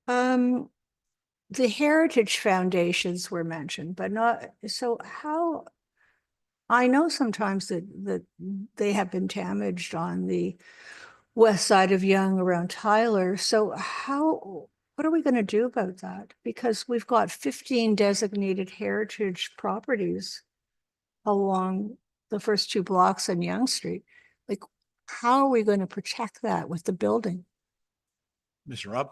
the heritage foundations were mentioned, but not, so how, I know sometimes that they have been damaged on the west side of Yonge around Tyler. So what are we going to do about that? Because we've got 15 designated heritage properties along the first two blocks on Yonge Street. Like, how are we going to protect that with the building? Mr. Rob?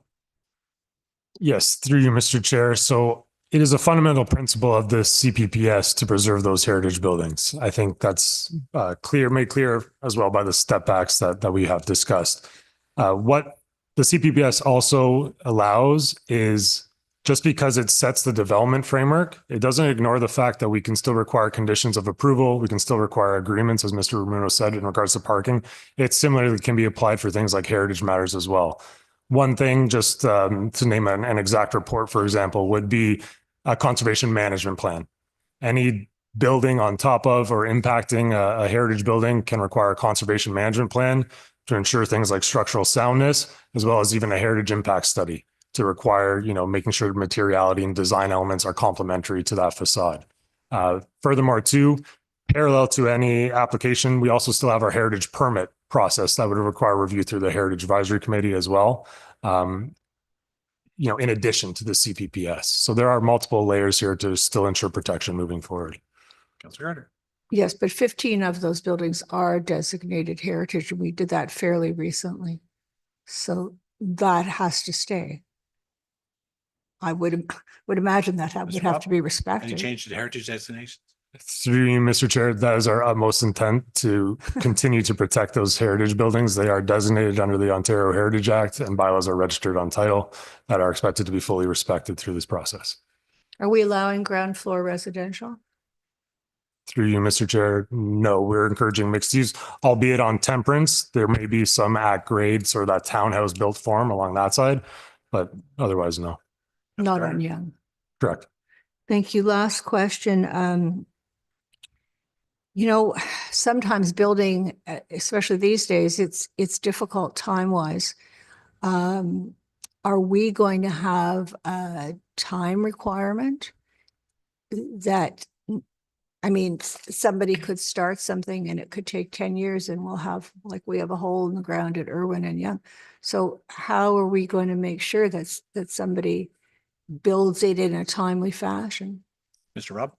Yes, through you, Mr. Chair. So it is a fundamental principle of the CPPS to preserve those heritage buildings. I think that's made clear as well by the step backs that we have discussed. What the CPPS also allows is, just because it sets the development framework, it doesn't ignore the fact that we can still require conditions of approval. We can still require agreements, as Mr. Ramuno said, in regards to parking. It similarly can be applied for things like heritage matters as well. One thing, just to name an exact report, for example, would be a conservation management plan. Any building on top of or impacting a heritage building can require a conservation management plan to ensure things like structural soundness, as well as even a heritage impact study to require, making sure materiality and design elements are complementary to that facade. Furthermore, too, parallel to any application, we also still have our heritage permit process that would require review through the Heritage Advisory Committee as well, in addition to the CPPS. So there are multiple layers here to still ensure protection moving forward. Councillor Harder. Yes, but 15 of those buildings are designated heritage, and we did that fairly recently. So that has to stay. I would imagine that would have to be Any respected. change to the heritage designations? Through you, Mr. Chair, that is our utmost intent, to continue to protect those heritage buildings. They are designated under the Ontario Heritage Act, and bylaws are registered on title that are expected to be fully respected through this process. Are we allowing ground floor residential? Through you, Mr. Chair, no, we're encouraging mixed use, albeit on Temperance. There may be some at grades or that townhouse built form along that side, but otherwise, no. Not on Young. Correct. Thank you. Last question. Sometimes building, especially these days, it's difficult time-wise. Are we going to have a time requirement that, somebody could start something and it could take 10 years and we have a hole in the ground at Irwin and Young. So how are we going to make sure that somebody builds it in a timely fashion? Mr. Rob?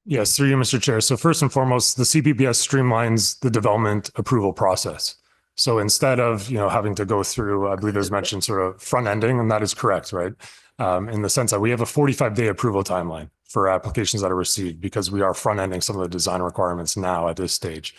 Yes, through you, Mr. Chair. So first and foremost, the CPPS streamlines the development approval process. So instead of, having to go through, I believe it was mentioned, sort of front ending, and that is correct, right? In the sense that we have a 45-day approval timeline for applications that are received, because we are front ending some of the design requirements now at this stage.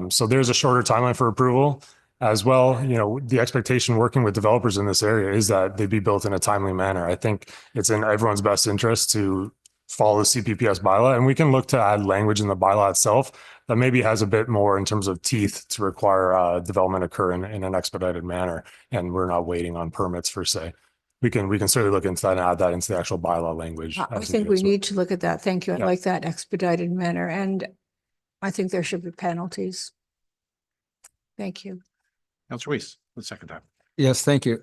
So there's a shorter timeline for approval. As well, the expectation working with developers in this area is that they be built in a timely manner. I think it's in everyone's best interest to follow the CPPS bylaw, and we can look to add language in the bylaw itself that maybe has a bit more in terms of teeth to require development occur in an expedited manner, and we're not waiting on permits per se. We can certainly look into that and add that into the actual bylaw language. I think we need to look at that. Thank you. I like that expedited manner, and I think there should be penalties. Thank you. Councillor Weiss, the second time. Yes, thank you.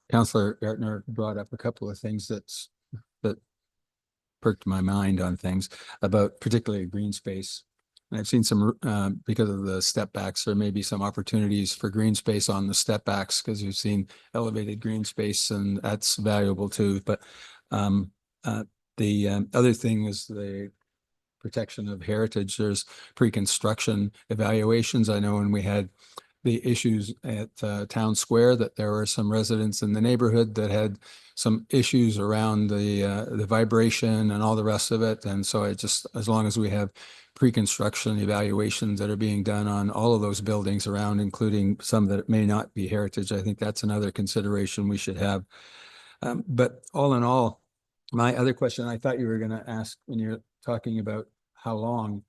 Councillor Gartner brought up a couple of things that perked my mind on things about particularly green space. And I've seen some, because of the step backs, there may be some opportunities for green space on the step backs, because we've seen elevated green space and that's valuable too. But the other thing is the protection of heritage. There's pre-construction evaluations. I know when we had the issues at Town Square, that there were some residents in the neighborhood that had some issues around the vibration and all the rest of it. And so as long as we have pre-construction evaluations that are being done on all of those buildings around, including some that may not be heritage, I think that's another consideration we should have. But all in all, my other question, I thought you were going to ask when you're talking about how long.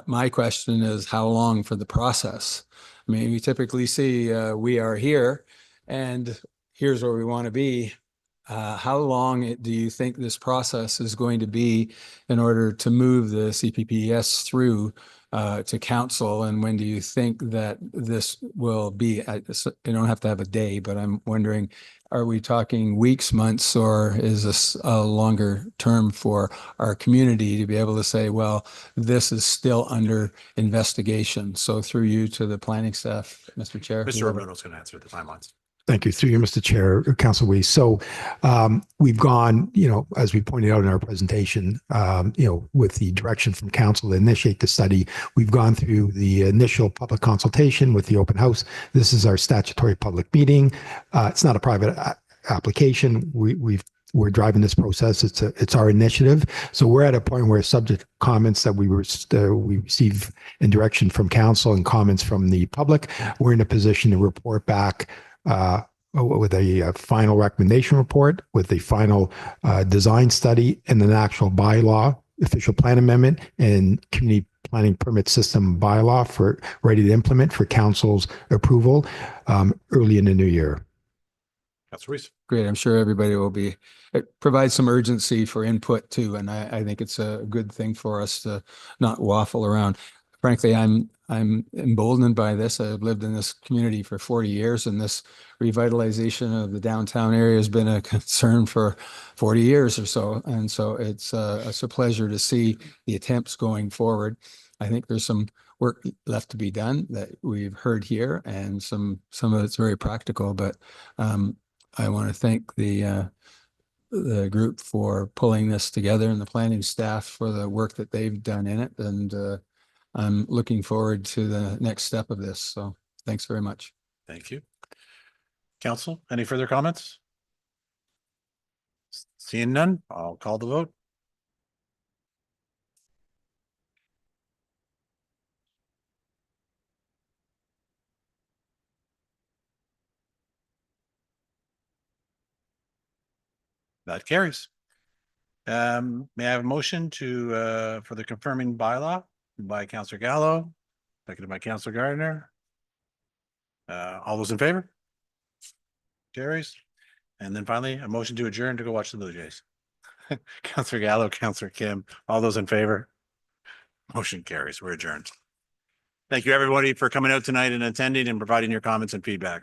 My question is how long for the process? I mean, we typically see we are here and here's where we want to be. How long do you think this process is going to be in order to move the CPPS through to council? And when do you think that this will be? You don't have to have a day, but I'm wondering, are we talking weeks, months, or is this a longer term for our community to be able to say, well, this is still under investigation? So through you to the planning staff, Mr. Chair. Mr. Roberto is going to answer the timelines. Thank you. Through you, Mr. Chair, Council Weiss. So we've gone, as we pointed out in our presentation, with the direction from council to initiate the study, we've gone through the initial public consultation with the open house. This is our statutory public meeting. It's not a private application. We're driving this process. It's our initiative. So we're at a point where subject comments that we receive in direction from council and comments from the public, we're in a position to report back with a final recommendation report, with the final design study, and an actual bylaw, official plan amendment, and community planning permit system bylaw for ready to implement for council's approval early in the new year. That's Reese. Great. I'm sure everybody will be, it provides some urgency for input too. And I think it's a good thing for us to not waffle around. Frankly, I'm emboldened by this. I've lived in this community for 40 years, and this revitalization of the downtown area has been a concern for 40 years or so. And so it's a pleasure to see the attempts going forward. I think there's some work left to be done that we've heard here, and some of it's very practical, but I want to thank the group for pulling this together and the planning staff for the work that they've done in it. And I'm looking forward to the next step of this. So thanks very much. Thank you. Council, any further comments? Seeing none, I'll call the vote. That carries. May I have a motion to for the confirming bylaw by Councillor Gallo, seconded by Councillor Gardner. All those in favor? Carries. And then finally, a motion to adjourn to go watch the Blue Jays. Councillor Gallo, Councillor Kim, all those in favor? Motion carries. We're adjourned. Thank you, everybody, for coming out tonight and attending and providing your comments and feedback.